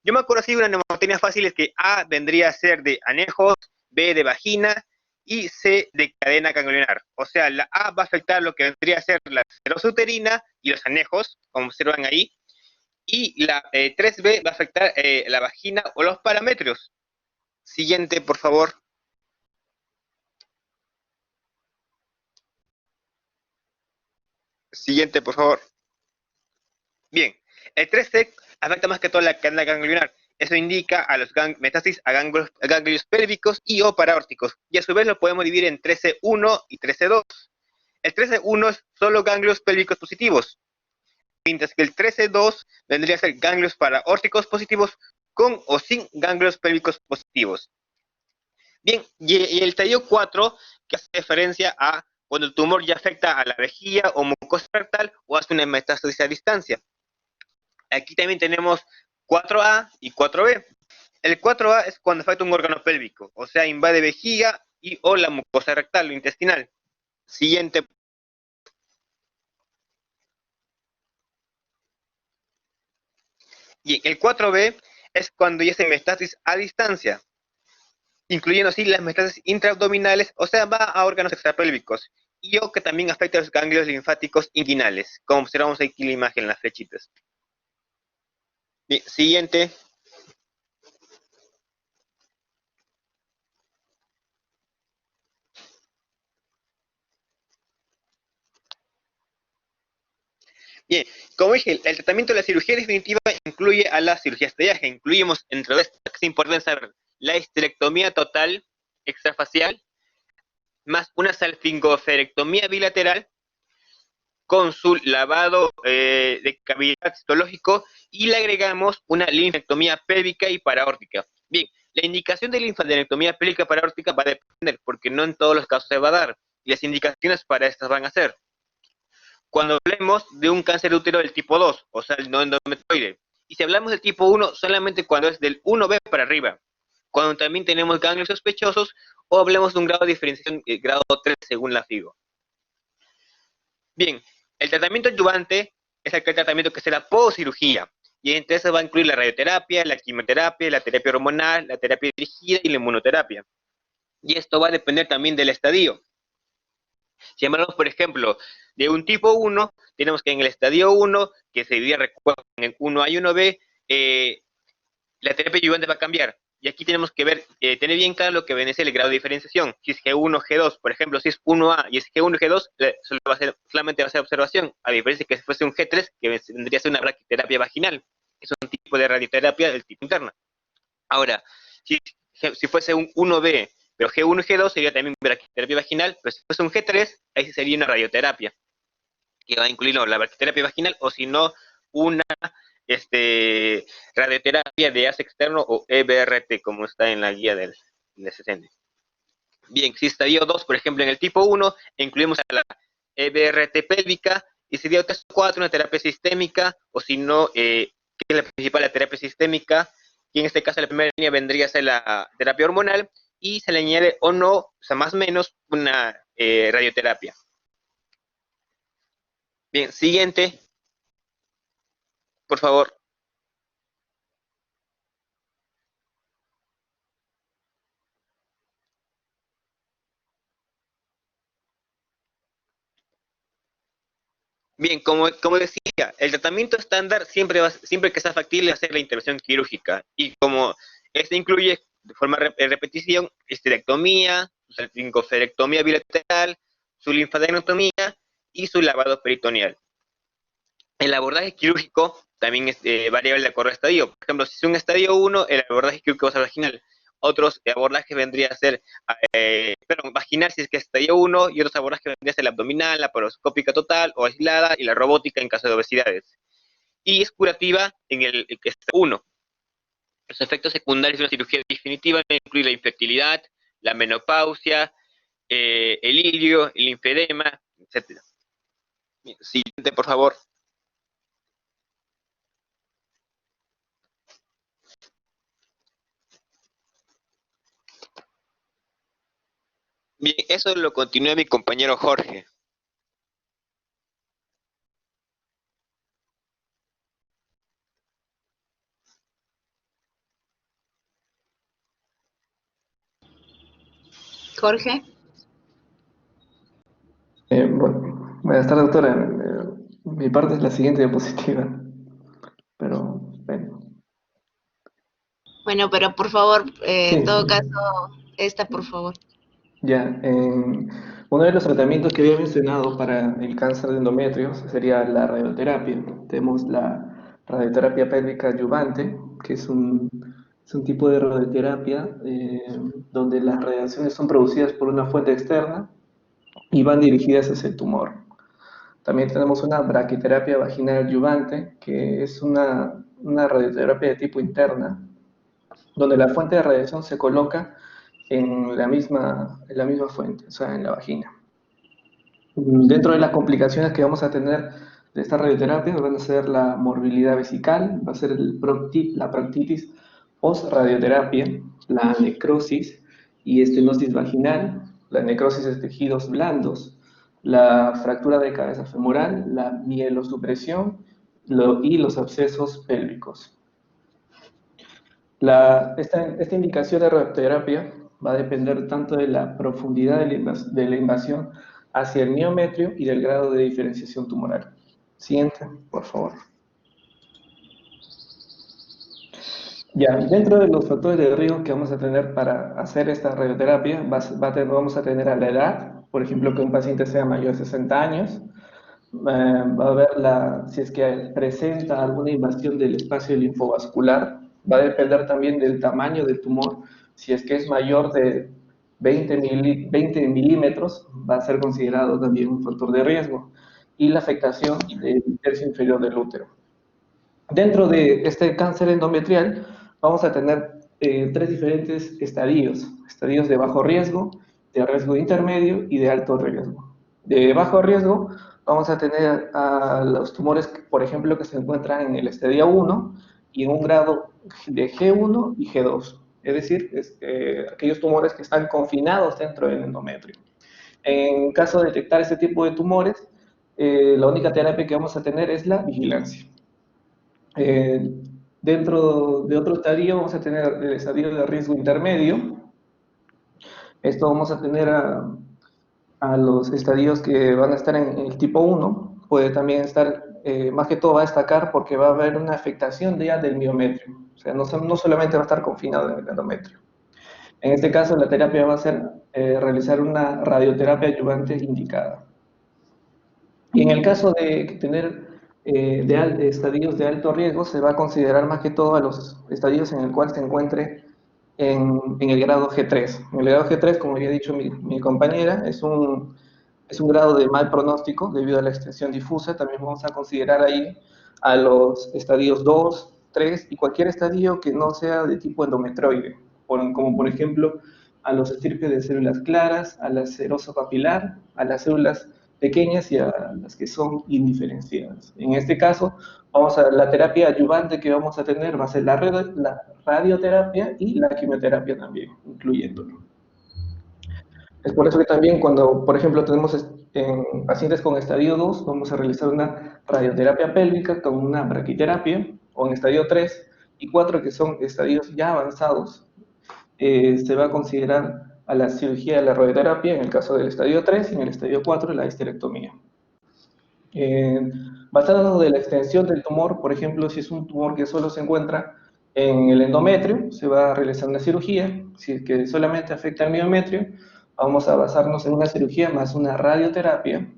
Yo me acuerdo así de una neumotenia fácil es que A vendría a ser de anejos, B de vagina y C de cadena ganglionar. O sea, la A va a afectar lo que vendría a ser la serosa uterina y los anejos, como observan ahí, y la 3B va a afectar la vagina o los parametrios. Siguiente, por favor. Siguiente, por favor. Bien, el 3C afecta más que todo la cadena ganglionar. Eso indica a los metástasis a ganglios pélvicos y o paraórticos. Y a su vez lo podemos dividir en 13-1 y 13-2. El 13-1 es solo ganglios pélvicos positivos, mientras que el 13-2 vendría a ser ganglios paraórticos positivos con o sin ganglios pélvicos positivos. Bien, y el estadio 4, que hace referencia a cuando el tumor ya afecta a la vejiga o mucosa rectal o hace una metástasis a distancia. Aquí también tenemos 4A y 4B. El 4A es cuando afecta un órgano pélvico, o sea, invade vejiga y o la mucosa rectal o intestinal. Siguiente. Y el 4B es cuando ya es metástasis a distancia, incluyendo así las metástasis intraabdominales, o sea, va a órganos extrapélvicos, y o que también afecta a los ganglios linfáticos inguinales, como observamos aquí en la imagen, en las flechitas. Bien, siguiente. Bien, como dije, el tratamiento de la cirugía definitiva incluye a la cirugía estadiaje. Incluimos entre estas, que es importante saber, la histerectomía total extrafacial, más una salpingoferectomía bilateral, con su lavado de cavidad citológico y le agregamos una linfectomía pélvica y paraórtica. Bien, la indicación de linfadenectomía pélvica paraórtica va a depender, porque no en todos los casos se va a dar, y las indicaciones para estas van a ser cuando hablemos de un cáncer de útero del tipo 2, o sea, el no endometrioide. Y si hablamos del tipo 1, solamente cuando es del 1B para arriba. Cuando también tenemos ganglios sospechosos, o hablemos de un grado de diferenciación, grado 3 según la FIGO. Bien, el tratamiento adyuvante es aquel tratamiento que será post-cirugía. Y entre esas va a incluir la radioterapia, la quimioterapia, la terapia hormonal, la terapia dirigida y la inmunoterapia. Y esto va a depender también del estadio. Si hablamos, por ejemplo, de un tipo 1, tenemos que en el estadio 1, que se dividía, recuerden, en 1A y 1B, la terapia adyuvante va a cambiar. Y aquí tenemos que ver, tener bien claro lo que viene a ser el grado de diferenciación. Si es G1, G2, por ejemplo, si es 1A y es G1 y G2, solamente va a ser observación, a diferencia que si fuese un G3, que vendría a ser una braquiterapia vaginal, que es un tipo de radioterapia del tipo interna. Ahora, si fuese un 1B, pero G1 y G2 sería también braquiterapia vaginal, pero si fuese un G3, ahí sí sería una radioterapia, que va a incluir la braquiterapia vaginal, o si no, una radioterapia de haz externo o EBRT, como está en la guía del SSN. Bien, si estadio 2, por ejemplo, en el tipo 1, incluimos a la EBRT pélvica, y si estadio 3 o 4, una terapia sistémica, o si no, que es la principal, la terapia sistémica, y en este caso la primera línea vendría a ser la terapia hormonal, y se le añade o no, o sea, más o menos, una radioterapia. Bien, siguiente, por favor. Bien, como decía, el tratamiento estándar siempre que sea factible hacer la intervención quirúrgica. Y como este incluye de forma repetición, esterectomía, su linfoferectomía bilateral, su linfadenectomía y su lavado peritoneal. El abordaje quirúrgico también es variable de acuerdo al estadio. Por ejemplo, si es un estadio 1, el abordaje quirúrgico va a ser vaginal. Otros abordajes vendría a ser vaginal si es que es estadio 1, y otros abordajes vendría a ser la abdominal, la paroscópica total o aislada, y la robótica en caso de obesidades. Y es curativa en el estadio 1. Los efectos secundarios de una cirugía definitiva incluyen la infertilidad, la menopausia, el ilio, el linfedema, etc. Siguiente, por favor. Bien, eso lo continúa mi compañero Jorge. Jorge. Bueno, buenas tardes, doctora. Mi parte es la siguiente diapositiva, pero bueno. Bueno, pero por favor, Sí. en todo caso, esta, por favor. Ya, uno de los tratamientos que había mencionado para el cáncer de endometrio sería la radioterapia. Tenemos la radioterapia pélvica adyuvante, que es un tipo de radioterapia donde las radiaciones son producidas por una fuente externa y van dirigidas hacia el tumor. También tenemos una braquiterapia vaginal adyuvante, que es una radioterapia de tipo interna, donde la fuente de radiación se coloca en la misma fuente, o sea, en la vagina. Dentro de las complicaciones que vamos a tener de esta radioterapia van a ser la morbilidad vesical, va a ser la proctitis post-radioterapia, la necrosis y estenosis vaginal, la necrosis de tejidos blandos, la fractura de cabeza femoral, la mielosupresión y los abscesos pélvicos. Esta indicación de radioterapia va a depender tanto de la profundidad de la invasión hacia el miometrio y del grado de diferenciación tumoral. Siguiente, por favor. Ya, dentro de los factores de riesgo que vamos a tener para hacer esta radioterapia, vamos a tener a la edad, por ejemplo, que un paciente sea mayor de 60 años, va a ver si es que presenta alguna invasión del espacio linfovascular, va a depender también del tamaño del tumor, si es que es mayor de 20 milímetros, va a ser considerado también un factor de riesgo, y la afectación del tercio inferior del útero. Dentro de este cáncer endometrial vamos a tener tres diferentes estadios de bajo riesgo, de riesgo intermedio y de alto riesgo. De bajo riesgo vamos a tener a los tumores, por ejemplo, que se encuentran en el estadio 1 y en un grado de G1 y G2, es decir, aquellos tumores que están confinados dentro del endometrio. En caso de detectar este tipo de tumores, la única terapia que vamos a tener es la vigilancia. Eh, Dentro de otro estadio vamos a tener el estadio de riesgo intermedio. Esto vamos a tener a los estadios que van a estar en el tipo 1. Puede también estar, más que todo va a destacar porque va a haber una afectación ya del miometrio. O sea, no solamente va a estar confinado en el endometrio. En este caso, la terapia va a ser realizar una radioterapia adyuvante indicada. Y en el caso de tener estadios de alto riesgo, se va a considerar más que todo a los estadios en el cual se encuentre en el grado G3. En el grado G3, como había dicho mi compañera, es un grado de mal pronóstico debido a la extensión difusa. También vamos a considerar ahí a los estadios 2, 3 y cualquier estadio que no sea de tipo endometroide, como por ejemplo a los estirpes de células claras, a la serosa papilar, a las células pequeñas y a las que son indiferenciadas. En este caso, la terapia adyuvante que vamos a tener va a ser la radioterapia y la quimioterapia también, incluyéndolo. Es por eso que también cuando, por ejemplo, tenemos en pacientes con estadio 2, vamos a realizar una radioterapia pélvica con una braquiterapia, o en estadio 3 y 4, que son estadios ya avanzados, se va a considerar a la cirugía de la radioterapia en el caso del estadio 3 y en el estadio 4 la histerectomía. Basado de la extensión del tumor, por ejemplo, si es un tumor que solo se encuentra en el endometrio, se va a realizar una cirugía. Si es que solamente afecta al miometrio, vamos a basarnos en una cirugía más una radioterapia.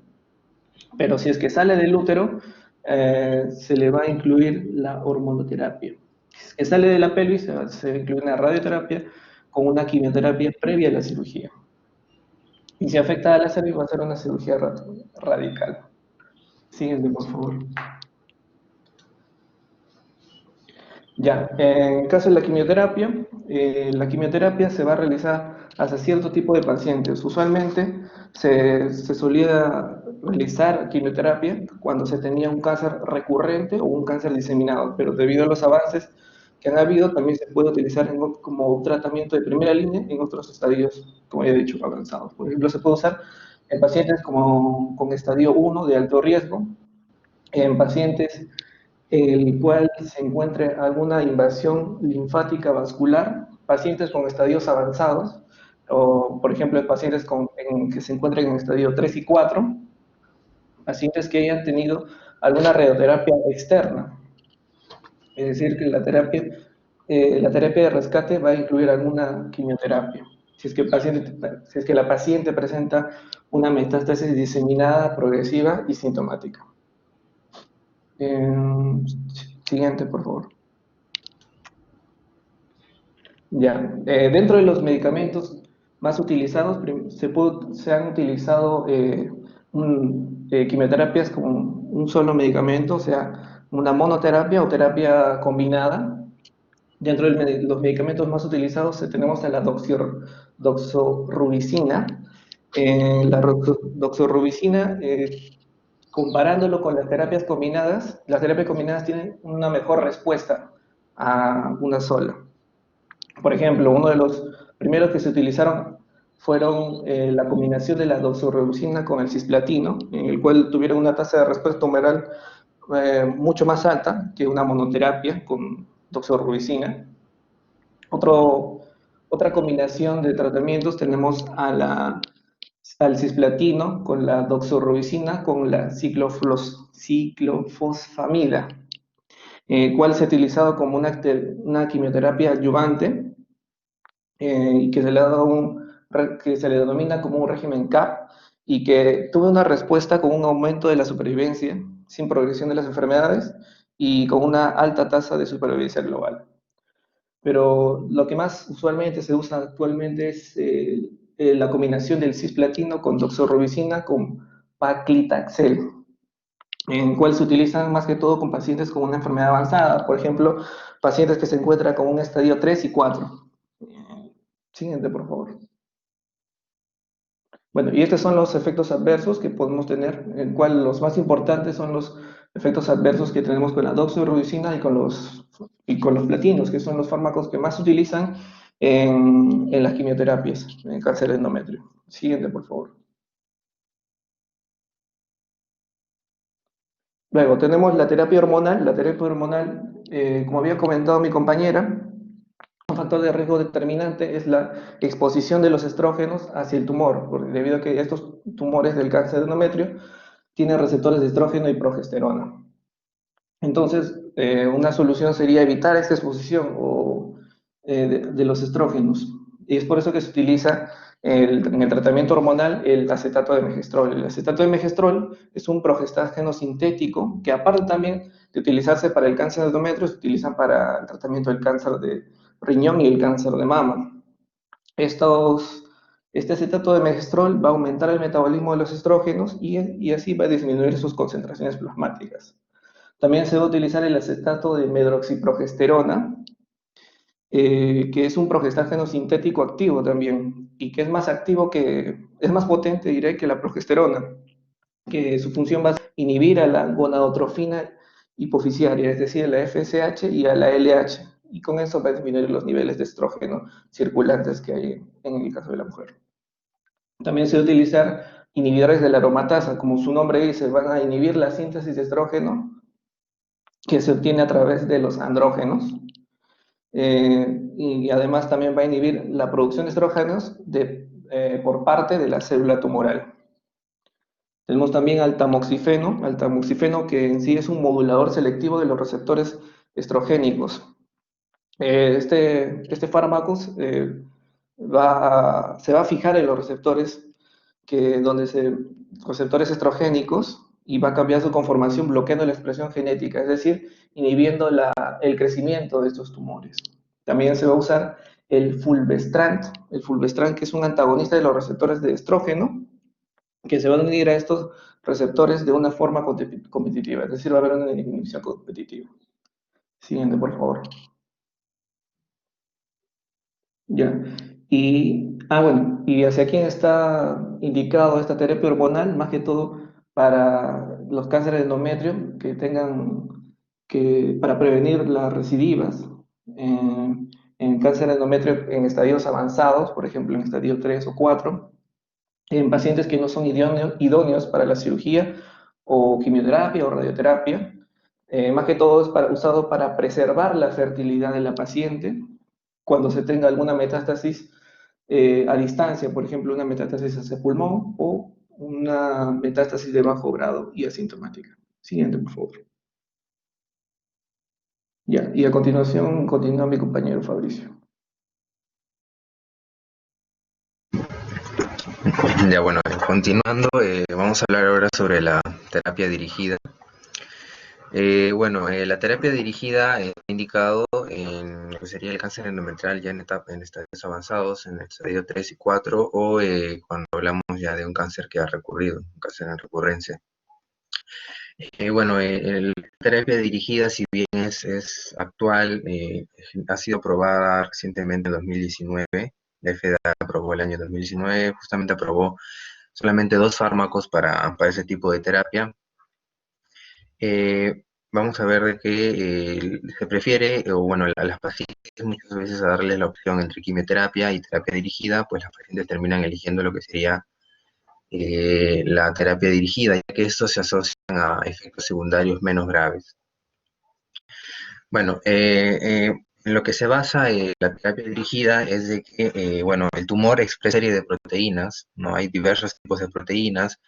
Pero si es que sale del útero, se le va a incluir la hormonoterapia. Si es que sale de la pelvis, se va a incluir una radioterapia con una quimioterapia previa a la cirugía. Y si afecta a la cervix, va a ser una cirugía radical. Siguiente, por favor. Ya, en el caso de la quimioterapia se va a realizar hacia cierto tipo de pacientes. Usualmente se solía realizar quimioterapia cuando se tenía un cáncer recurrente o un cáncer diseminado, pero debido a los avances que han habido, también se puede utilizar como tratamiento de primera línea en otros estadios, como ya he dicho, avanzados. Por ejemplo, se puede usar en pacientes con estadio 1 de alto riesgo, en pacientes en el cual se encuentre alguna invasión linfática vascular, pacientes con estadios avanzados, o por ejemplo pacientes que se encuentren en estadio 3 y 4, pacientes que hayan tenido alguna radioterapia externa, es decir, que la terapia de rescate va a incluir alguna quimioterapia. Si es que la paciente presenta una metástasis diseminada, progresiva y sintomática. Siguiente, por favor. Ya, dentro de los medicamentos más utilizados, se han utilizado quimioterapias con un solo medicamento, o sea, una monoterapia o terapia combinada. Dentro de los medicamentos más utilizados tenemos a la doxorubicina. La doxorubicina, comparándolo con las terapias combinadas tienen una mejor respuesta a una sola. Por ejemplo, uno de los primeros que se utilizaron fueron la combinación de la doxorubicina con el cisplatino, en el cual tuvieron una tasa de respuesta tumoral mucho más alta que una monoterapia con doxorubicina. Otra combinación de tratamientos tenemos al cisplatino con la doxorubicina con la ciclofosfamida, cual se ha utilizado como una quimioterapia adyuvante y que se le denomina como un régimen CAP y que tuvo una respuesta con un aumento de la supervivencia sin progresión de las enfermedades y con una alta tasa de supervivencia global. Pero lo que más usualmente se usa actualmente es la combinación del cisplatino con doxorubicina con paclitaxel, en cual se utilizan más que todo con pacientes con una enfermedad avanzada, por ejemplo, pacientes que se encuentran con un estadio 3 y 4. Siguiente, por favor. Bueno, y estos son los efectos adversos que podemos tener, en el cual los más importantes son los efectos adversos que tenemos con la doxorubicina y con los platinos, que son los fármacos que más se utilizan en las quimioterapias, en cáncer de endometrio. Siguiente, por favor. Luego tenemos la terapia hormonal. La terapia hormonal, como había comentado mi compañera, un factor de riesgo determinante es la exposición de los estrógenos hacia el tumor, debido a que estos tumores del cáncer de endometrio tienen receptores de estrógeno y progesterona. Entonces, una solución sería evitar esta exposición de los estrógenos. Y es por eso que se utiliza en el tratamiento hormonal el acetato de megestrol. El acetato de megestrol es un progestágeno sintético que, aparte también de utilizarse para el cáncer de endometrio, se utiliza para el tratamiento del cáncer de riñón y el cáncer de mama. Este acetato de megestrol va a aumentar el metabolismo de los estrógenos y así va a disminuir sus concentraciones plasmáticas. También se va a utilizar el acetato de medroxiprogesterona, que es un progestágeno sintético activo también, y que es más activo es más potente, diré, que la progesterona, que su función va a inhibir a la gonadotrofina hipoficiaria, es decir, a la FSH y a la LH, y con eso va a disminuir los niveles de estrógeno circulantes que hay en el caso de la mujer. También se va a utilizar inhibidores de la aromatasa, como su nombre dice, van a inhibir la síntesis de estrógeno que se obtiene a través de los andrógenos, y además también va a inhibir la producción de estrógenos por parte de la célula tumoral. Tenemos también al tamoxifeno que en sí es un modulador selectivo de los receptores estrogénicos. Este fármaco se va a fijar en los receptores receptores estrogénicos, y va a cambiar su conformación bloqueando la expresión genética, es decir, inhibiendo el crecimiento de estos tumores. También se va a usar el fulvestrant, que es un antagonista de los receptores de estrógeno, que se van a unir a estos receptores de una forma competitiva, es decir, va a haber una inhibición competitiva. Siguiente, por favor. Ya. Bueno, y hacia quién está indicado esta terapia hormonal, más que todo para los cánceres de endometrio para prevenir las recidivas en cáncer de endometrio en estadios avanzados, por ejemplo en estadio 3 o 4, en pacientes que no son idóneos para la cirugía o quimioterapia o radioterapia. Más que todo es usado para preservar la fertilidad de la paciente cuando se tenga alguna metástasis a distancia, por ejemplo, una metástasis hacia pulmón o una metástasis de bajo grado y asintomática. Siguiente, por favor. Ya, y a continuación continúa mi compañero Fabricio. Ya, bueno, continuando, vamos a hablar ahora sobre la terapia dirigida. La terapia dirigida está indicado en lo que sería el cáncer endometrial ya en estadios avanzados, en el estadio 3 y 4, o cuando hablamos ya de un cáncer que ha recurrido, un cáncer en recurrencia. La terapia dirigida, si bien es actual, ha sido aprobada recientemente en 2019. La FDA aprobó el año 2019, justamente aprobó solamente 2 fármacos para ese tipo de terapia. Vamos a ver de que se prefiere, a las pacientes muchas veces a darles la opción entre quimioterapia y terapia dirigida, pues las pacientes terminan eligiendo lo que sería la terapia dirigida, ya que estos se asocian a efectos secundarios menos graves. Bueno, en lo que se basa la terapia dirigida es de que, el tumor expresa serie de proteínas, ¿no? Hay diversos tipos de proteínas,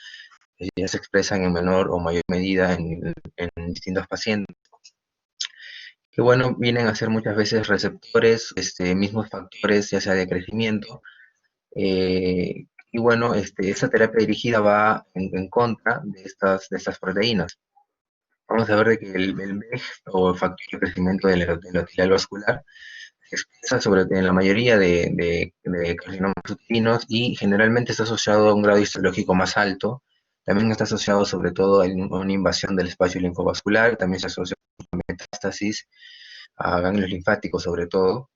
ya se expresan en menor o mayor medida en distintos pacientes, que vienen a ser muchas veces receptores, mismos factores, ya sea de crecimiento, esta terapia dirigida va en contra de estas proteínas. Vamos a ver de que el MEG, o factor de crecimiento del endotelial vascular, se expresa en la mayoría de carcinomas uterinos y generalmente está asociado a un grado histológico más alto. También está asociado sobre todo a una invasión del espacio linfovascular, también se asocia a metástasis, a ganglios linfáticos sobre todo.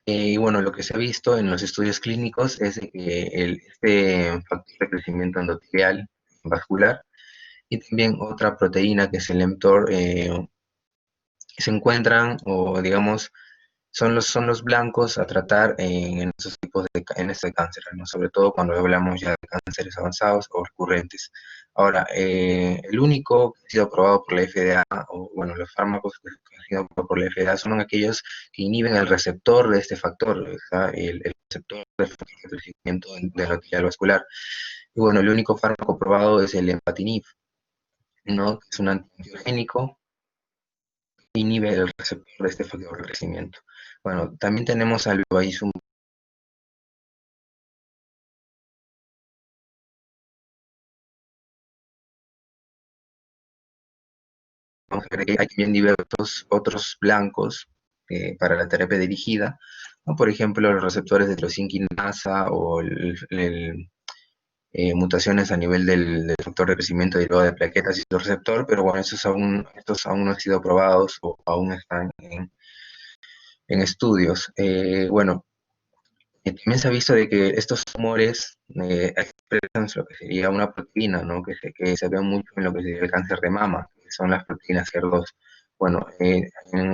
Lo que se ha visto en los estudios clínicos es de que este factor de crecimiento endotelial vascular y también otra proteína que es el mTOR se encuentran, o digamos, son los blancos a tratar en estos tipos en este cáncer, ¿no? Sobre todo cuando hablamos ya de cánceres avanzados o recurrentes. Ahora, el único que ha sido aprobado por la FDA, o bueno, los fármacos que han sido aprobados por la FDA son aquellos que inhiben el receptor de este factor, o sea, el receptor del factor de crecimiento de la arteria vascular. Y bueno, el único fármaco aprobado es el empatinib, ¿no? Que es un antiangiogénico que inhibe el receptor de este factor de crecimiento. Bueno, también tenemos al Vabysmo. Vamos a ver que hay también diversos otros blancos para la terapia dirigida, ¿no? Por ejemplo, los receptores de tirosina quinasa o mutaciones a nivel del factor de crecimiento derivado de plaquetas y su receptor, pero bueno, estos aún no han sido probados o aún están en estudios. Bueno, también se ha visto de que estos tumores expresan lo que sería una proteína, ¿no? Que se ve mucho en lo que sería el cáncer de mama, que son las proteínas HER2. Bueno, en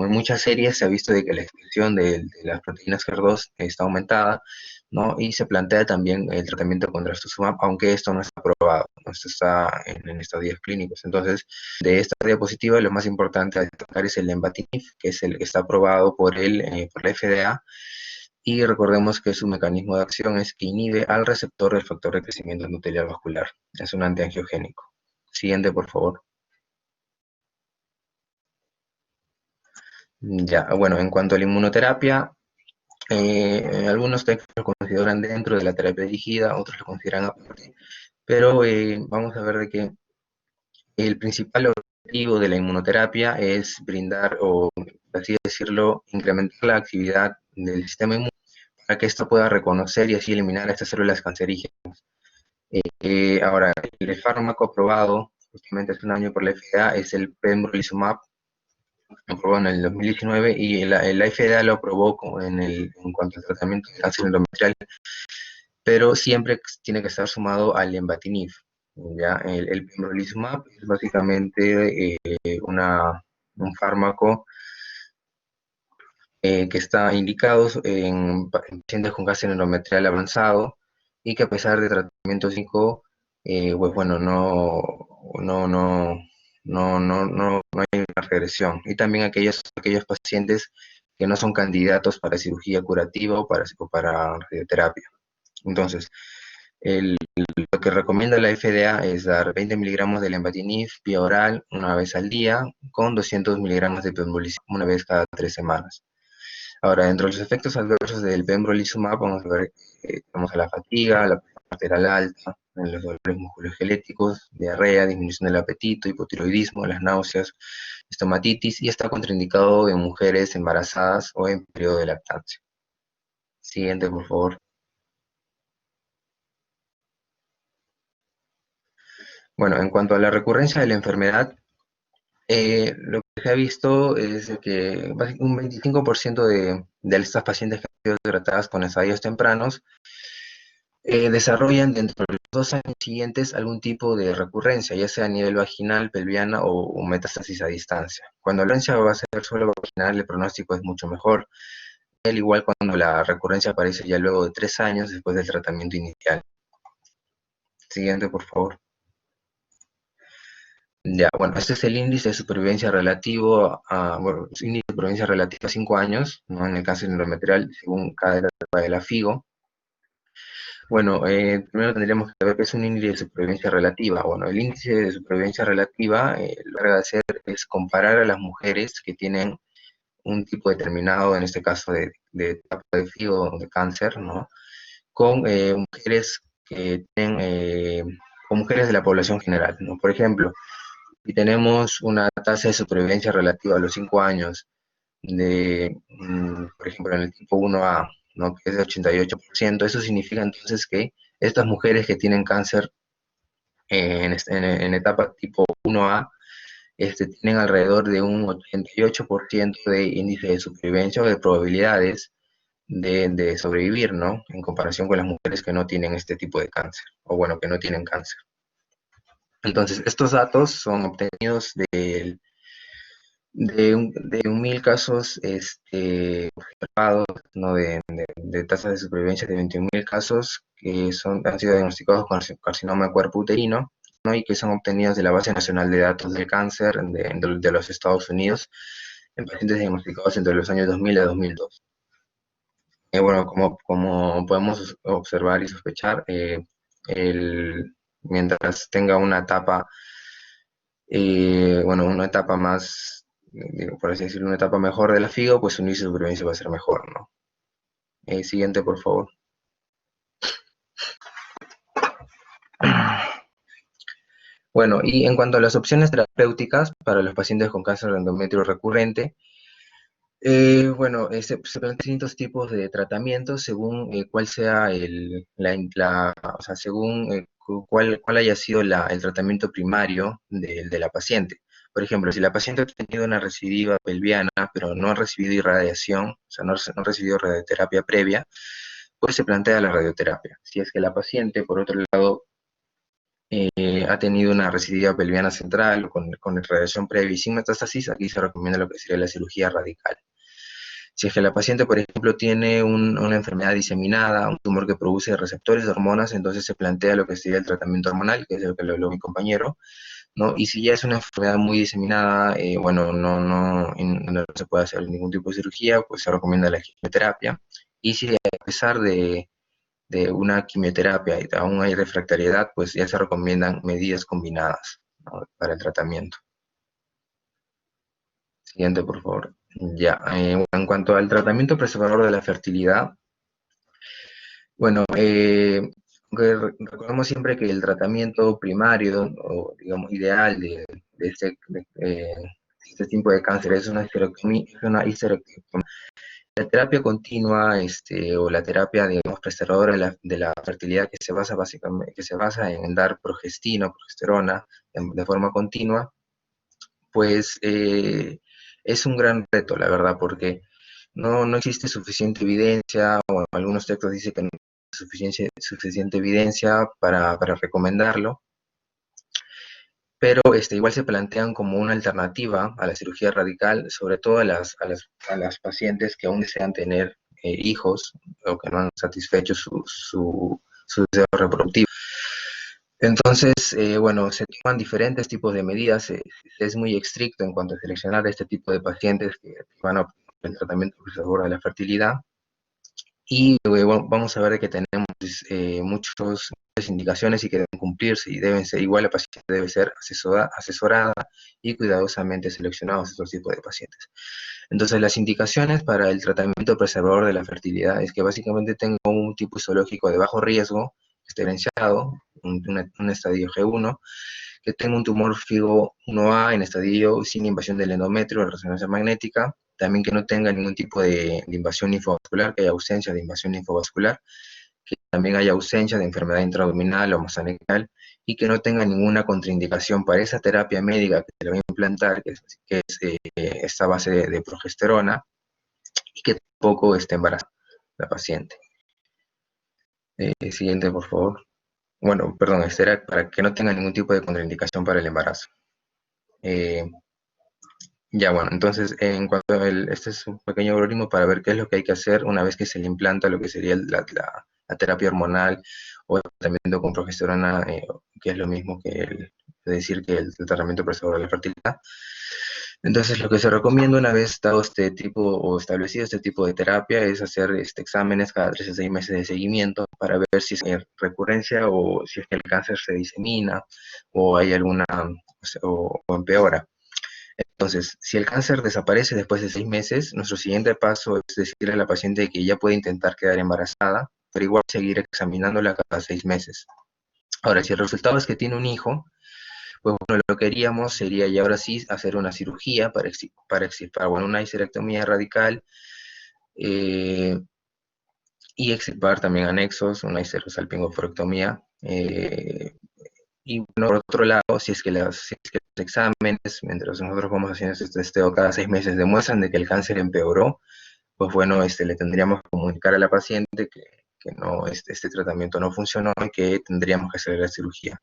muchas series se ha visto de que la expresión de las proteínas HER2 está aumentada, ¿no? Y se plantea también el tratamiento con trastuzumab, aunque esto no está aprobado, ¿no? Esto está en estadios clínicos. Entonces, de esta diapositiva, lo más importante a destacar es el lenvatinib, que es el que está aprobado por la FDA, y recordemos que su mecanismo de acción es que inhibe al receptor del factor de crecimiento endotelial vascular. Es un antiangiogénico. Siguiente, por favor. Ya, bueno, en cuanto a la inmunoterapia, algunos técnicos lo consideran dentro de la terapia dirigida, otros lo consideran aparte, pero vamos a ver de que el principal objetivo de la inmunoterapia es brindar, o por así decirlo, incrementar la actividad del sistema inmune para que ésta pueda reconocer y así eliminar estas células cancerígenas. Ahora, el fármaco aprobado justamente hace un año por la FDA es el pembrolizumab, aprobado en el 2019, y la FDA lo aprobó en cuanto al tratamiento de cáncer endometrial, pero siempre tiene que estar sumado al lenvatinib. ¿Ya? El pembrolizumab es básicamente un fármaco que está indicado en pacientes con cáncer endometrial avanzado y que a pesar de tratamiento 5, pues bueno, no hay una regresión. Y también aquellos pacientes que no son candidatos para cirugía curativa o para radioterapia. Entonces, lo que recomienda la FDA es dar 20 miligramos de lenvatinib vía oral una vez al día con 200 miligramos de pembrolizumab una vez cada 3 semanas. Ahora, dentro de los efectos adversos del pembrolizumab, vamos a ver, tenemos a la fatiga, la presión arterial alta, los dolores musculoesqueléticos, diarrea, disminución del apetito, hipotiroidismo, las náuseas, estomatitis, y está contraindicado en mujeres embarazadas o en periodo de lactancia. Siguiente, por favor. Bueno, en cuanto a la recurrencia de la enfermedad, lo que se ha visto es que un 25% de estas pacientes que han sido tratadas con ensayos tempranos desarrollan dentro de los 2 años siguientes algún tipo de recurrencia, ya sea a nivel vaginal, pelviana o metástasis a distancia. Cuando la recurrencia va a ser solo vaginal, el pronóstico es mucho mejor, al igual cuando la recurrencia aparece ya luego de 3 años después del tratamiento inicial. Siguiente, por favor. Ya, bueno, este es el índice de supervivencia relativo índice de supervivencia relativa a 5 años, ¿no? En el cáncer endometrial, según cada etapa de la FIGO. Bueno, primero tendríamos que ver qué es un índice de supervivencia relativa. Bueno, el índice de supervivencia relativa, lo que va a hacer es comparar a las mujeres que tienen un tipo determinado, en este caso de etapa de FIGO de cáncer, ¿no? Con mujeres que tienen, con mujeres de la población general, ¿no? Por ejemplo, si tenemos una tasa de supervivencia relativa a los 5 años por ejemplo, en el tipo 1A, ¿no? Que es de 88%, eso significa entonces que estas mujeres que tienen cáncer en etapa tipo 1A, tienen alrededor de un 88% de índice de supervivencia o de probabilidades de sobrevivir, ¿no? En comparación con las mujeres que no tienen este tipo de cáncer, o bueno, que no tienen cáncer. Entonces, estos datos son obtenidos del De 1.000 casos observados, ¿no? de tasas de supervivencia de 21.000 casos que han sido diagnosticados con carcinoma de cuerpo uterino, ¿no? Y que son obtenidos de la Base Nacional de Datos del Cáncer de los Estados Unidos en pacientes diagnosticados entre los años 2000 y 2002. Bueno, como podemos observar y sospechar, mientras tenga una etapa, una etapa más, por así decirlo, una etapa mejor de la FIGO, pues su índice de supervivencia va a ser mejor, ¿no? Siguiente, por favor. Bueno, y en cuanto a las opciones terapéuticas para los pacientes con cáncer de endometrio recurrente, se plantean distintos tipos de tratamientos según cuál sea según cuál haya sido el tratamiento primario de la paciente. Por ejemplo, si la paciente ha tenido una recidiva pelviana, pero no ha recibido irradiación, o sea, no ha recibido radioterapia previa, pues se plantea la radioterapia. Si es que la paciente, por otro lado, ha tenido una recidiva pelviana central con irradiación previa y sin metástasis, aquí se recomienda lo que sería la cirugía radical. Si es que la paciente, por ejemplo, tiene una enfermedad diseminada, un tumor que produce receptores de hormonas, entonces se plantea lo que sería el tratamiento hormonal, que es lo que le habló mi compañero, ¿no? Y si ya es una enfermedad muy diseminada, no se puede hacer ningún tipo de cirugía, pues se recomienda la quimioterapia. Y si a pesar de una quimioterapia y aún hay refractariedad, pues ya se recomiendan medidas combinadas, ¿no? Para el tratamiento. Siguiente, por favor. Ya, en cuanto al tratamiento preservador de la fertilidad, bueno, recordemos siempre que el tratamiento primario, o digamos ideal este tipo de cáncer es una histerectomía. La terapia continua, o la terapia, digamos, preservadora de la fertilidad que se basa básicamente, en dar progestina o progesterona de forma continua, pues es un gran reto, la verdad, porque no existe suficiente evidencia, o algunos textos dicen que no existe suficiente evidencia para recomendarlo, pero igual se plantean como una alternativa a la cirugía radical, sobre todo a las pacientes que aún desean tener hijos o que no han satisfecho su deseo reproductivo. Entonces, se toman diferentes tipos de medidas, es muy estricto en cuanto a seleccionar este tipo de pacientes que van a obtener el tratamiento preservador de la fertilidad. Y vamos a ver que tenemos muchas indicaciones y que deben cumplirse y deben ser, igual la paciente debe ser asesorada y cuidadosamente seleccionados estos tipos de pacientes. Entonces, las indicaciones para el tratamiento preservador de la fertilidad es que básicamente tenga un tipo histológico de bajo riesgo, diferenciado, un estadio G1, que tenga un tumor FIGO 1A en estadio sin invasión del endometrio o resonancia magnética, también que no tenga ningún tipo de invasión linfovascular, que haya ausencia de invasión linfovascular, que también haya ausencia de enfermedad intraabdominal o mastoidectal, y que no tenga ninguna contraindicación para esa terapia médica que se le va a implantar, que es esta base de progesterona, y que tampoco esté embarazada la paciente. Siguiente, por favor. Bueno, perdón, este era para que no tenga ningún tipo de contraindicación para el embarazo. Ya, bueno, entonces, en cuanto a este es un pequeño algoritmo para ver qué es lo que hay que hacer una vez que se le implanta lo que sería la terapia hormonal o el tratamiento con progesterona, que es lo mismo que decir que el tratamiento preservador de la fertilidad. Entonces, lo que se recomienda una vez dado este tipo o establecido este tipo de terapia es hacer exámenes cada 3 a 6 meses de seguimiento para ver si es recurrencia o si es que el cáncer se disemina o hay alguna, o empeora. Entonces, si el cáncer desaparece después de 6 meses, nuestro siguiente paso es decirle a la paciente que ya puede intentar quedar embarazada, pero igual seguir examinándola cada 6 meses. Ahora, si el resultado es que tiene un hijo, pues bueno, lo que haríamos sería ya ahora sí hacer una cirugía para extirpar, una histerectomía radical y extirpar también anexos, una histerosalpingoforectomía. Y bueno, por otro lado, si es que los exámenes, mientras nosotros vamos haciendo este testeo cada 6 meses, demuestran de que el cáncer empeoró, pues bueno, le tendríamos que comunicar a la paciente que no, este tratamiento no funcionó y que tendríamos que hacer la cirugía,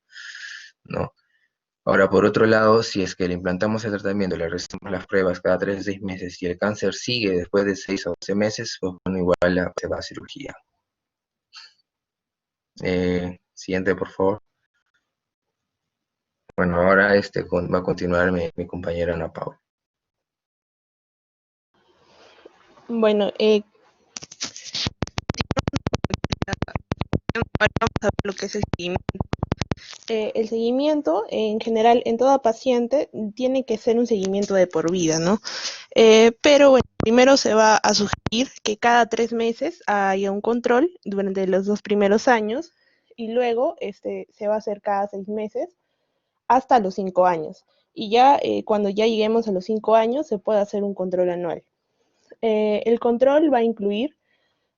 ¿no? Ahora, por otro lado, si es que le implantamos el tratamiento, le realizamos las pruebas cada 3 a 6 meses y el cáncer sigue después de 6 a 12 meses, pues bueno, igual se va a cirugía. Siguiente, por favor. Bueno, ahora va a continuar mi compañera Ana Paula. Bueno, ahora vamos a ver lo que es el seguimiento. El seguimiento, en general, en toda paciente, tiene que ser un seguimiento de por vida, ¿no? Pero bueno, primero se va a sugerir que cada 3 meses haya un control durante los 2 primeros años y luego se va a hacer cada 6 meses hasta los 5 años. Y ya cuando ya lleguemos a los 5 años se puede hacer un control anual. El control va a incluir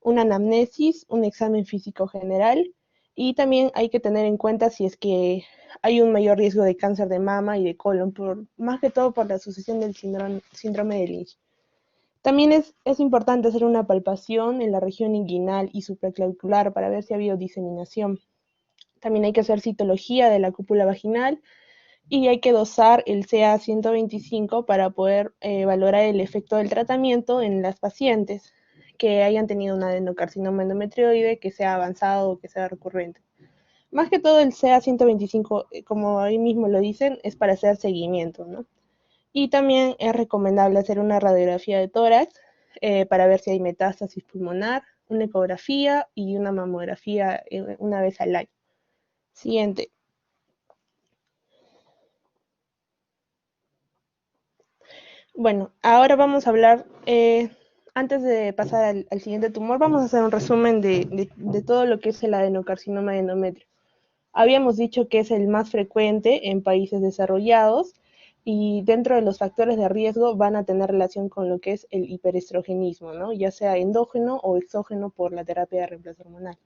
una anamnesis, un examen físico general y también hay que tener en cuenta si es que hay un mayor riesgo de cáncer de mama y de colon, más que todo por la sucesión del síndrome de Lynch. También es importante hacer una palpación en la región inguinal y supraclavicular para ver si ha habido diseminación. También hay que hacer citología de la cúpula vaginal y hay que dosar el CA-125 para poder valorar el efecto del tratamiento en las pacientes que hayan tenido un adenocarcinoma endometrioide, que sea avanzado o que sea recurrente. Más que todo el CA-125, como ahí mismo lo dicen, es para hacer seguimiento, ¿no? Y también es recomendable hacer una radiografía de tórax para ver si hay metástasis pulmonar, una ecografía y una mamografía una vez al año. Siguiente. Bueno, ahora vamos a hablar, antes de pasar al siguiente tumor, vamos a hacer un resumen de todo lo que es el adenocarcinoma de endometrio. Habíamos dicho que es el más frecuente en países desarrollados y dentro de los factores de riesgo van a tener relación con lo que es el hiperestrogenismo, ¿no? Ya sea endógeno o exógeno por la terapia de reemplazo hormonal.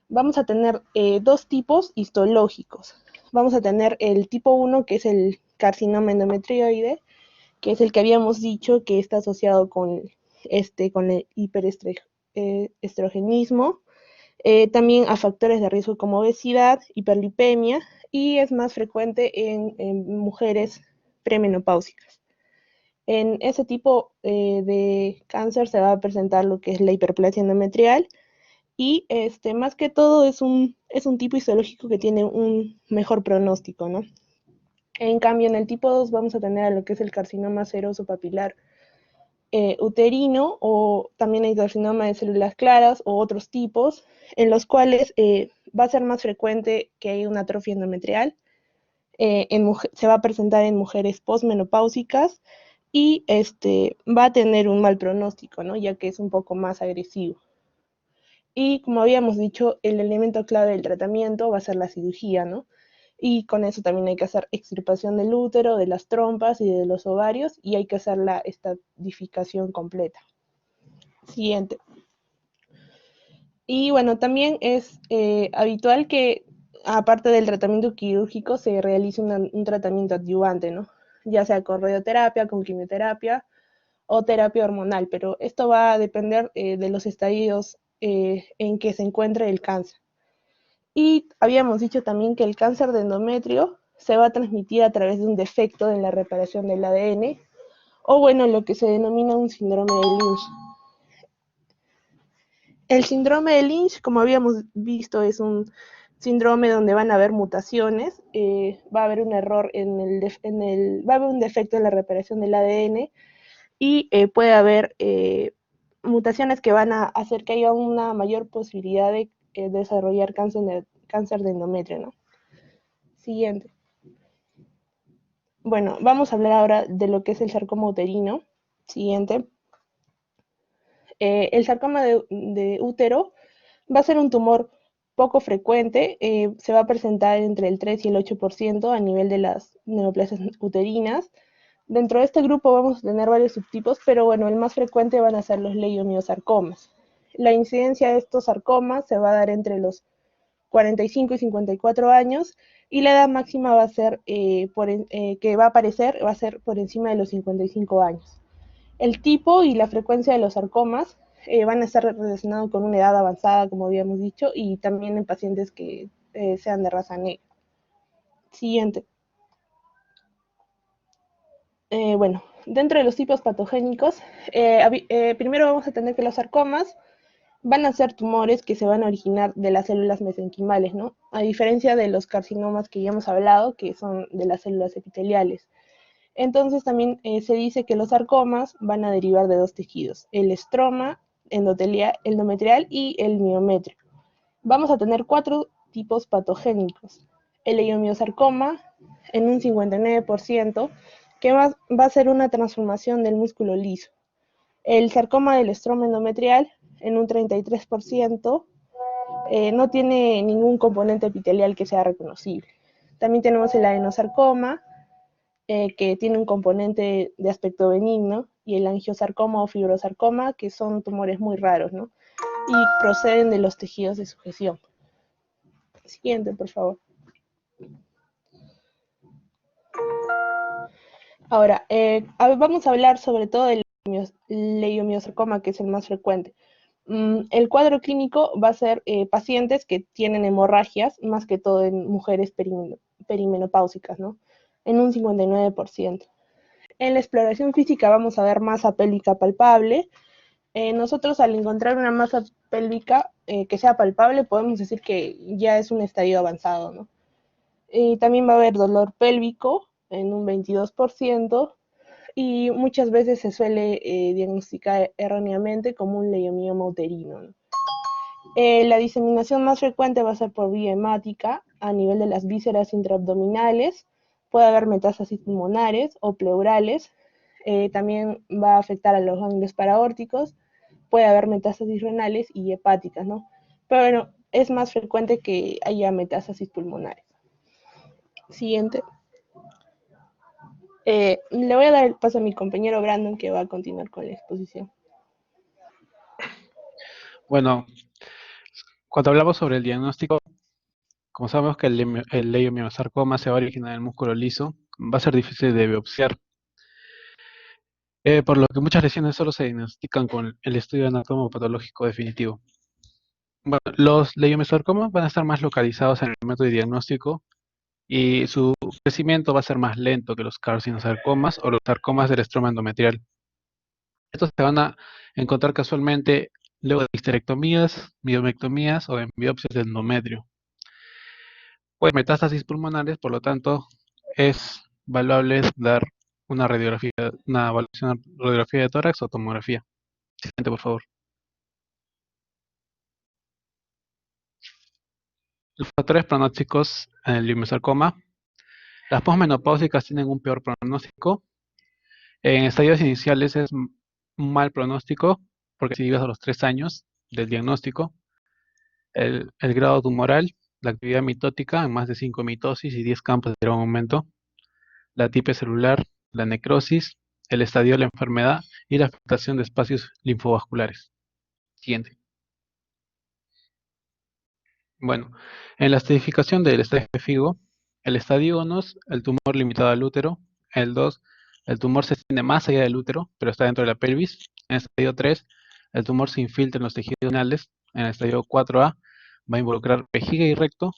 Vamos a tener dos tipos histológicos. Vamos a tener el tipo 1, que es el carcinoma endometrioide, que es el que habíamos dicho que está asociado con el hiperestrogenismo, también a factores de riesgo como obesidad, hiperlipemia, y es más frecuente en mujeres premenopáusicas. En ese tipo de cáncer se va a presentar lo que es la hiperplasia endometrial, y más que todo es un tipo histológico que tiene un mejor pronóstico, ¿no? En cambio, en el tipo 2 vamos a tener a lo que es el carcinoma seroso papilar uterino, o también el carcinoma de células claras o otros tipos, en los cuales va a ser más frecuente que haya una atrofia endometrial. Se va a presentar en mujeres postmenopáusicas y va a tener un mal pronóstico, ¿no? Ya que es un poco más agresivo. Y como habíamos dicho, el elemento clave del tratamiento va a ser la cirugía, ¿no? Y con eso también hay que hacer extirpación del útero, de las trompas y de los ovarios, y hay que hacer la estadificación completa. Siguiente. Y bueno, también es habitual que, aparte del tratamiento quirúrgico, se realice un tratamiento adyuvante, ¿no? Ya sea con radioterapia, con quimioterapia o terapia hormonal, pero esto va a depender de los estadios en que se encuentre el cáncer. Y habíamos dicho también que el cáncer de endometrio se va a transmitir a través de un defecto en la reparación del ADN, o bueno, lo que se denomina un síndrome de Lynch. El síndrome de Lynch, como habíamos visto, es un síndrome donde van a haber mutaciones, va a haber un error va a haber un defecto en la reparación del ADN y puede haber mutaciones que van a hacer que haya una mayor posibilidad de desarrollar cáncer de endometrio, ¿no? Siguiente. Bueno, vamos a hablar ahora de lo que es el sarcoma uterino. Siguiente. El sarcoma de útero va a ser un tumor poco frecuente, se va a presentar entre el 3 y el 8% a nivel de las neoplasias uterinas. Dentro de este grupo vamos a tener varios subtipos, pero bueno, el más frecuente van a ser los leiomiosarcomas. La incidencia de estos sarcomas se va a dar entre los 45 y 54 años, y la edad máxima va a ser, que va a aparecer, va a ser por encima de los 55 años. El tipo y la frecuencia de los sarcomas van a estar relacionados con una edad avanzada, como habíamos dicho, y también en pacientes que sean de raza negra. Siguiente. Bueno, dentro de los tipos patogénicos, primero vamos a tener que los sarcomas van a ser tumores que se van a originar de las células mesenquimales, ¿no? A diferencia de los carcinomas que ya hemos hablado, que son de las células epiteliales. Entonces también se dice que los sarcomas van a derivar de dos tejidos, el estroma endometrial y el miométrico. Vamos a tener 4 tipos patogénicos. El leiomiosarcoma en un 59%, que va a ser una transformación del músculo liso. El sarcoma del estroma endometrial en un 33%, no tiene ningún componente epitelial que sea reconocible. También tenemos el adenosarcoma, que tiene un componente de aspecto benigno, y el angiosarcoma o fibrosarcoma, que son tumores muy raros, ¿no? Y proceden de los tejidos de sujeción. Siguiente, por favor. Ahora, vamos a hablar sobre todo del leiomiosarcoma, que es el más frecuente. El cuadro clínico va a ser pacientes que tienen hemorragias, más que todo en mujeres perimenopáusicas, ¿no? En un 59%. En la exploración física vamos a ver masa pélvica palpable. Nosotros, al encontrar una masa pélvica que sea palpable, podemos decir que ya es un estadio avanzado, ¿no? Y también va a haber dolor pélvico en un 22%, y muchas veces se suele diagnosticar erróneamente como un leiomioma uterino, ¿no? La diseminación más frecuente va a ser por vía hemática a nivel de las vísceras intraabdominales. Puede haber metástasis pulmonares o pleurales. También va a afectar a los ganglios paraórticos. Puede haber metástasis renales y hepáticas, ¿no? Pero bueno, es más frecuente que haya metástasis pulmonares. Siguiente. Le voy a dar el paso a mi compañero Brandon, que va a continuar con la exposición. Bueno, cuando hablamos sobre el diagnóstico, como sabemos que el leiomiosarcoma se va a originar en el músculo liso, va a ser difícil de biopsiar, por lo que muchas lesiones solo se diagnostican con el estudio anatomopatológico definitivo. Bueno, los leiomiosarcomas van a estar más localizados en el método de diagnóstico y su crecimiento va a ser más lento que los carcinosarcomas o los sarcomas del estroma endometrial. Estos se van a encontrar casualmente luego de histerectomías, miomectomías o en biopsias de endometrio. Pues metástasis pulmonares, por lo tanto, es valuable dar una evaluación radiografía de tórax o tomografía. Siguiente, por favor. Los factores pronósticos en el liposarcoma. Las posmenopáusicas tienen un peor pronóstico. En estadios iniciales es un mal pronóstico, porque si llegas a los 3 años del diagnóstico, el grado tumoral, la actividad mitótica en más de 5 mitosis y 10 campos de un aumento, la tipe celular, la necrosis, el estadio de la enfermedad y la afectación de espacios linfovasculares. Siguiente. Bueno, en la estratificación del estadio de FIGO, el estadio 1, el tumor limitado al útero; el 2, el tumor se extiende más allá del útero, pero está dentro de la pelvis; en el estadio 3, el tumor se infiltra en los tejidos renales; en el estadio 4A, va a involucrar vejiga y recto;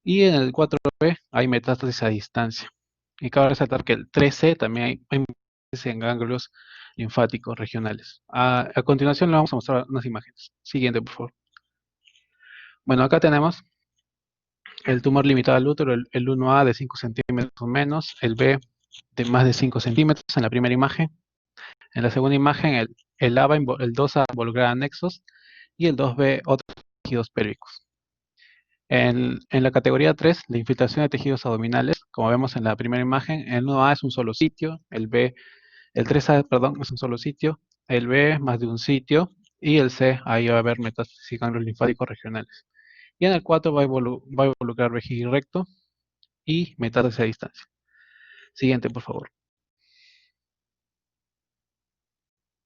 y en el 4B hay metástasis a distancia. Y cabe resaltar que el 3C también hay metástasis en ganglios linfáticos regionales. A continuación le vamos a mostrar unas imágenes. Siguiente, por favor. Bueno, acá tenemos el tumor limitado al útero, el 1A de 5 centímetros o menos, el B de más de 5 centímetros en la primera imagen. En la segunda imagen, el 2A involucra anexos y el 2B otros tejidos pélvicos. En la categoría 3, la infiltración de tejidos abdominales, como vemos en la primera imagen, el 1A es un solo sitio, el 3A, perdón, es un solo sitio, el B más de un sitio, y el C, ahí va a haber metástasis y ganglios linfáticos regionales. Y en el 4 va a involucrar vejiga y recto y metástasis a distancia. Siguiente, por favor.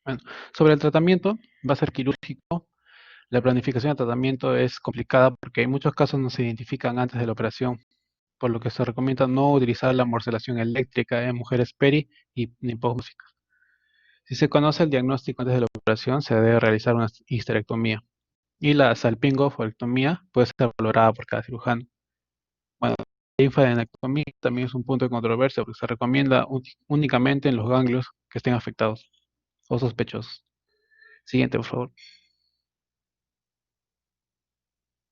Bueno, sobre el tratamiento, va a ser quirúrgico. La planificación de tratamiento es complicada porque en muchos casos no se identifican antes de la operación, por lo que se recomienda no utilizar la morcelación eléctrica en mujeres y posmenopausas. Si se conoce el diagnóstico antes de la operación, se debe realizar una histerectomía. Y la salpingoforectomía puede ser valorada por cada cirujano. Bueno, linfadenectomía también es un punto de controversia porque se recomienda únicamente en los ganglios que estén afectados o sospechosos. Siguiente, por favor.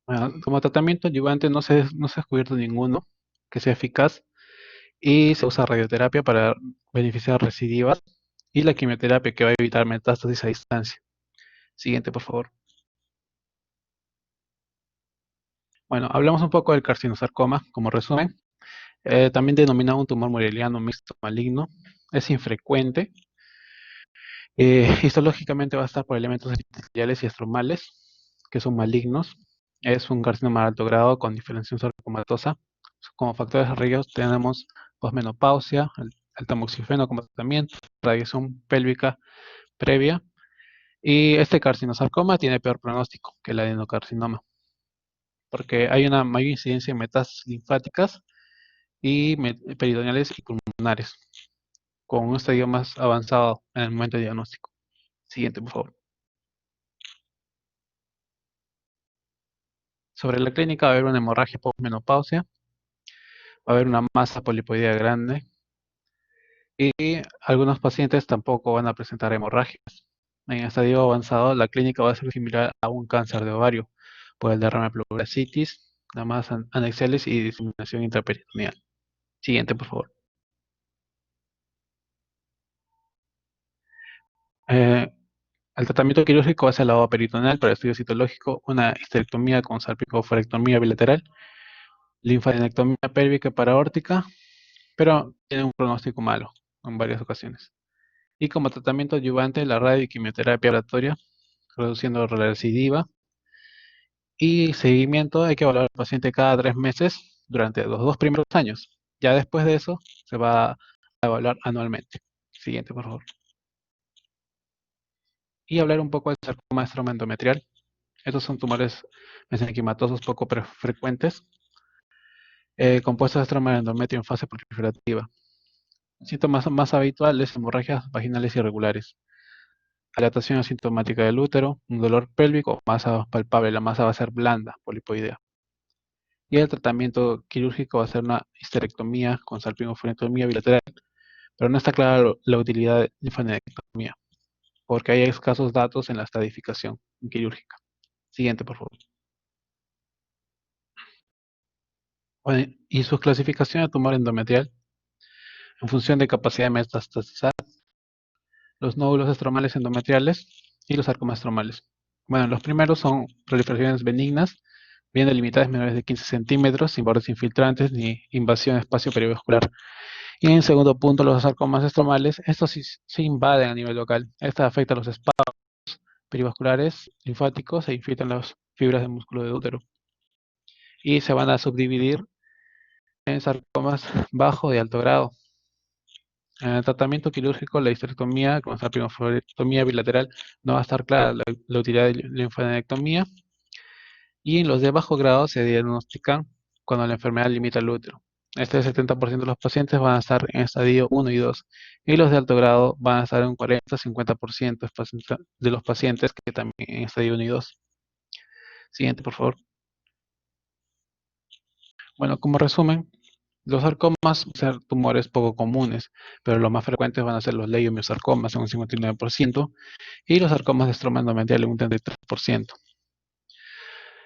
Bueno, como tratamiento adyuvante no se ha descubierto ninguno que sea eficaz y se usa radioterapia para beneficiar recidivas y la quimioterapia que va a evitar metástasis a distancia. Siguiente, por favor. Bueno, hablamos un poco del carcinosarcoma como resumen. También denominado un tumor moreliano mixto maligno. Es infrecuente. Histológicamente va a estar por elementos epiteliales y estromales, que son malignos. Es un carcinoma de alto grado con diferenciación sarcomatosa. Como factores de riesgo tenemos posmenopausia, el tamoxifeno como tratamiento, radiación pélvica previa. Y este carcinosarcoma tiene peor pronóstico que el adenocarcinoma, porque hay una mayor incidencia en metástasis linfáticas y peritoneales y pulmonares, con un estadio más avanzado en el momento de diagnóstico. Siguiente, por favor. Sobre la clínica va a haber una hemorragia postmenopausia, va a haber una masa polipoidea grande y algunos pacientes tampoco van a presentar hemorragias. En estadio avanzado, la clínica va a ser similar a un cáncer de ovario por el derrame pleural, citis, las masas anexiales y diseminación intraperitoneal. Siguiente, por favor. El tratamiento quirúrgico va a ser el lavado peritoneal para estudio citológico, una histerectomía con salpicofarectomía bilateral, linfadenectomía pélvica paraórtica, pero tiene un pronóstico malo en varias ocasiones. Y como tratamiento adyuvante, la radio y quimioterapia operatoria, reduciendo la recidiva. Y seguimiento, hay que evaluar al paciente cada 3 meses durante los 2 primeros años. Ya después de eso, se va a evaluar anualmente. Siguiente, por favor. Y hablar un poco del sarcoma estroma endometrial. Estos son tumores mesenquimatosos poco frecuentes, compuestos de estroma endometrio en fase proliferativa. Síntomas más habituales, hemorragias vaginales irregulares, dilatación asintomática del útero, un dolor pélvico, masa palpable, la masa va a ser blanda, polipoidea. Y el tratamiento quirúrgico va a ser una histerectomía con salpingofarectomía bilateral, pero no está clara la utilidad de linfadenectomía, porque hay escasos datos en la estadificación quirúrgica. Siguiente, por favor. Bueno, y su clasificación de tumor endometrial en función de capacidad de metastasizar, los nódulos estromales endometriales y los sarcomas estromales. Bueno, los primeros son proliferaciones benignas, bien delimitadas menores de 15 centímetros, sin bordes infiltrantes ni invasión espacio perivascular. Y en segundo punto, los sarcomas estromales, estos sí se invaden a nivel local. Esta afecta a los espacios perivasculares, linfáticos e infiltran las fibras del músculo de útero. Y se van a subdividir en sarcomas bajo de alto grado. En el tratamiento quirúrgico, la histerectomía con salpingofarectomía bilateral no va a estar clara la utilidad de linfadenectomía. Y en los de bajo grado se diagnostican cuando la enfermedad limita el útero. Este 70% de los pacientes van a estar en estadio 1 y 2. Y los de alto grado van a estar en un 40-50% de los pacientes que también en estadio 1 y 2. Siguiente, por favor. Bueno, como resumen, los sarcomas van a ser tumores poco comunes, pero los más frecuentes van a ser los leiomiosarcomas en un 59% y los sarcomas de estroma endometrial en un 33%.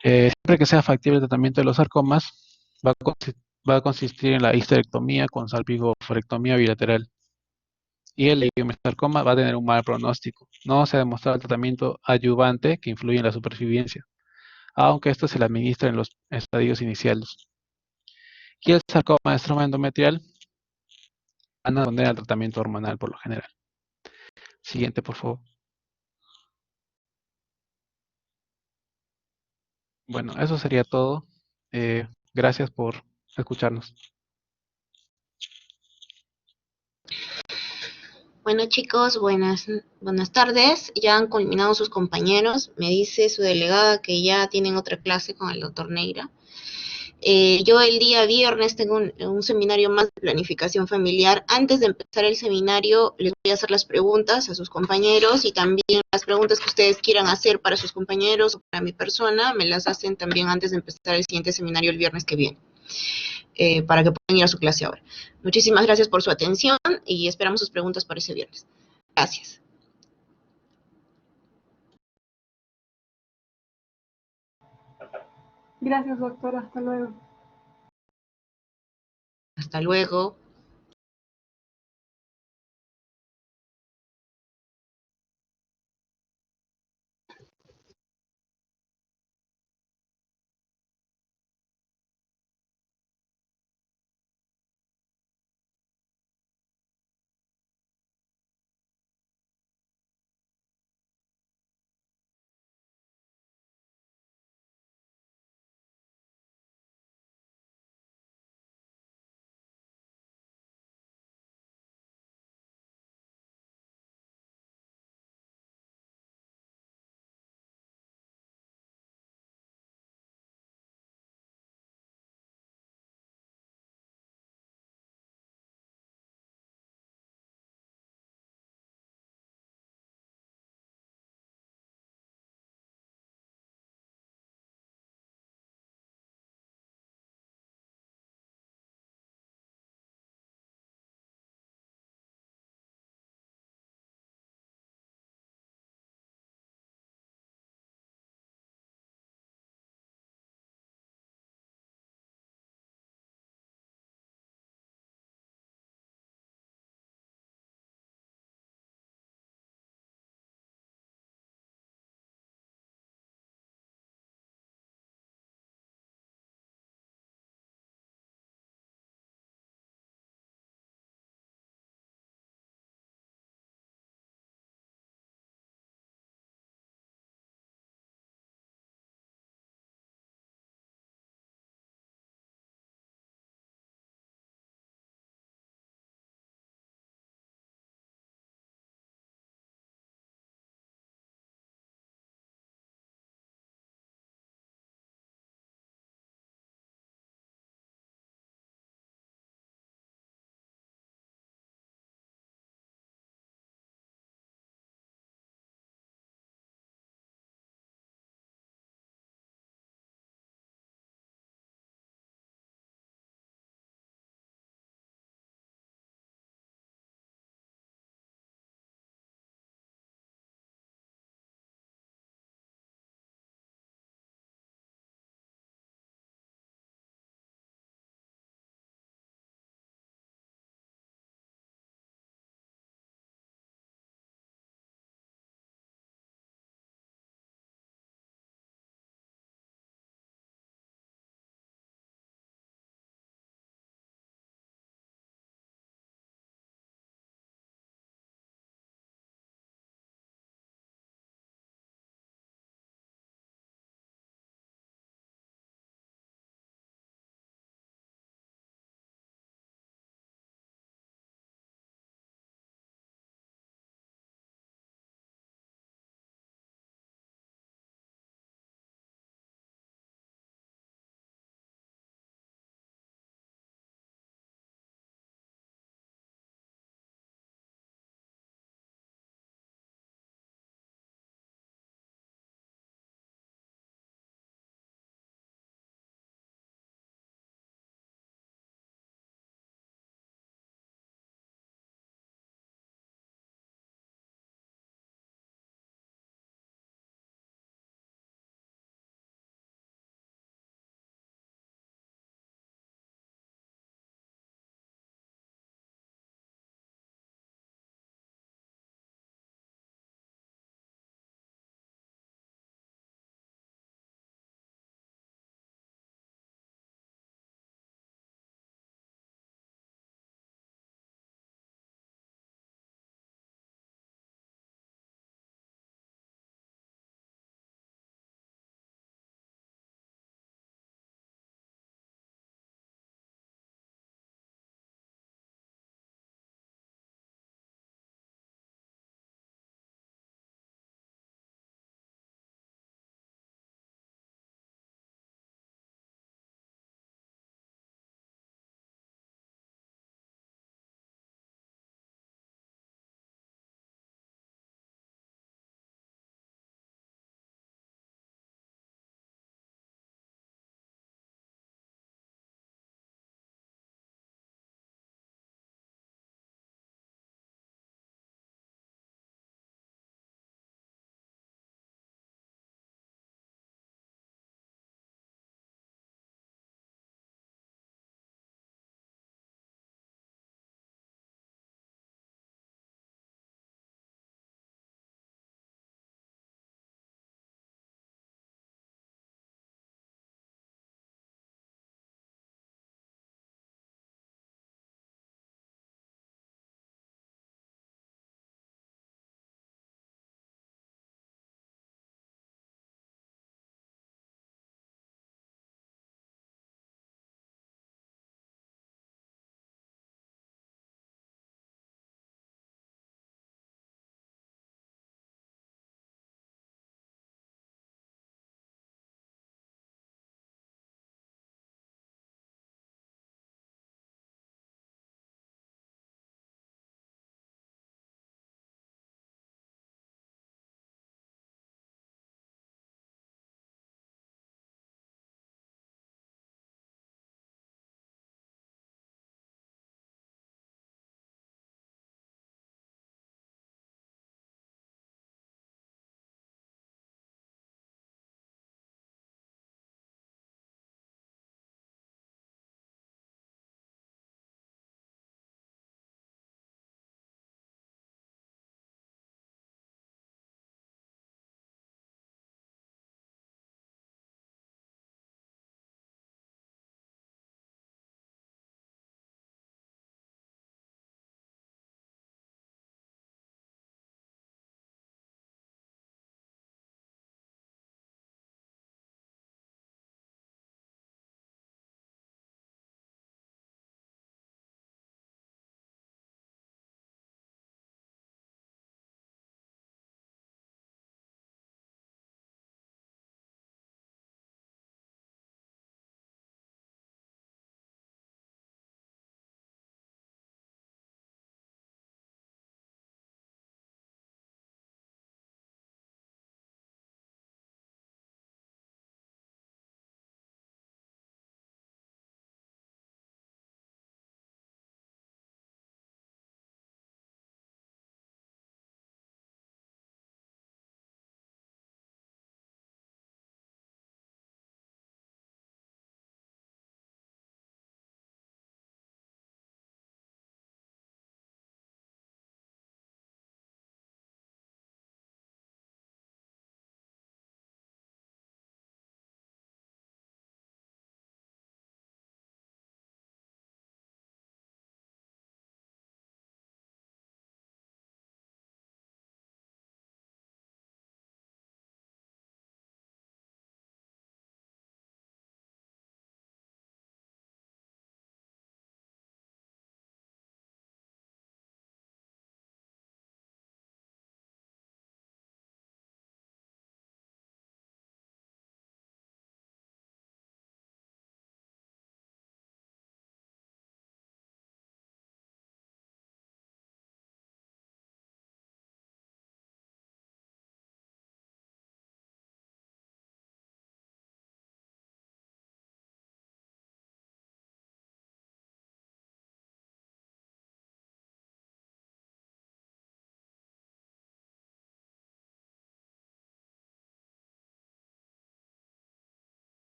Siempre que sea factible el tratamiento de los sarcomas, va a consistir en la histerectomía con salpingofarectomía bilateral. Y el leiomiosarcoma va a tener un mal pronóstico. No se ha demostrado el tratamiento adyuvante que influye en la supervivencia, aunque esto se le administra en los estadios iniciales. Y el sarcoma de estroma endometrial van a responder al tratamiento hormonal por lo general. Siguiente, por favor. Bueno, eso sería todo. Gracias por escucharnos. Bueno, chicos, buenas tardes. Ya han culminado sus compañeros. Me dice su delegada que ya tienen otra clase con el doctor Neira. Yo el día viernes tengo un seminario más de planificación familiar. Antes de empezar el seminario, les voy a hacer las preguntas a sus compañeros y también las preguntas que ustedes quieran hacer para sus compañeros o para mi persona, me las hacen también antes de empezar el siguiente seminario el viernes que viene. para que puedan ir a su clase ahora. Muchísimas gracias por su atención y esperamos sus preguntas para ese viernes. Gracias. Gracias, doctora. Hasta luego. Hasta luego.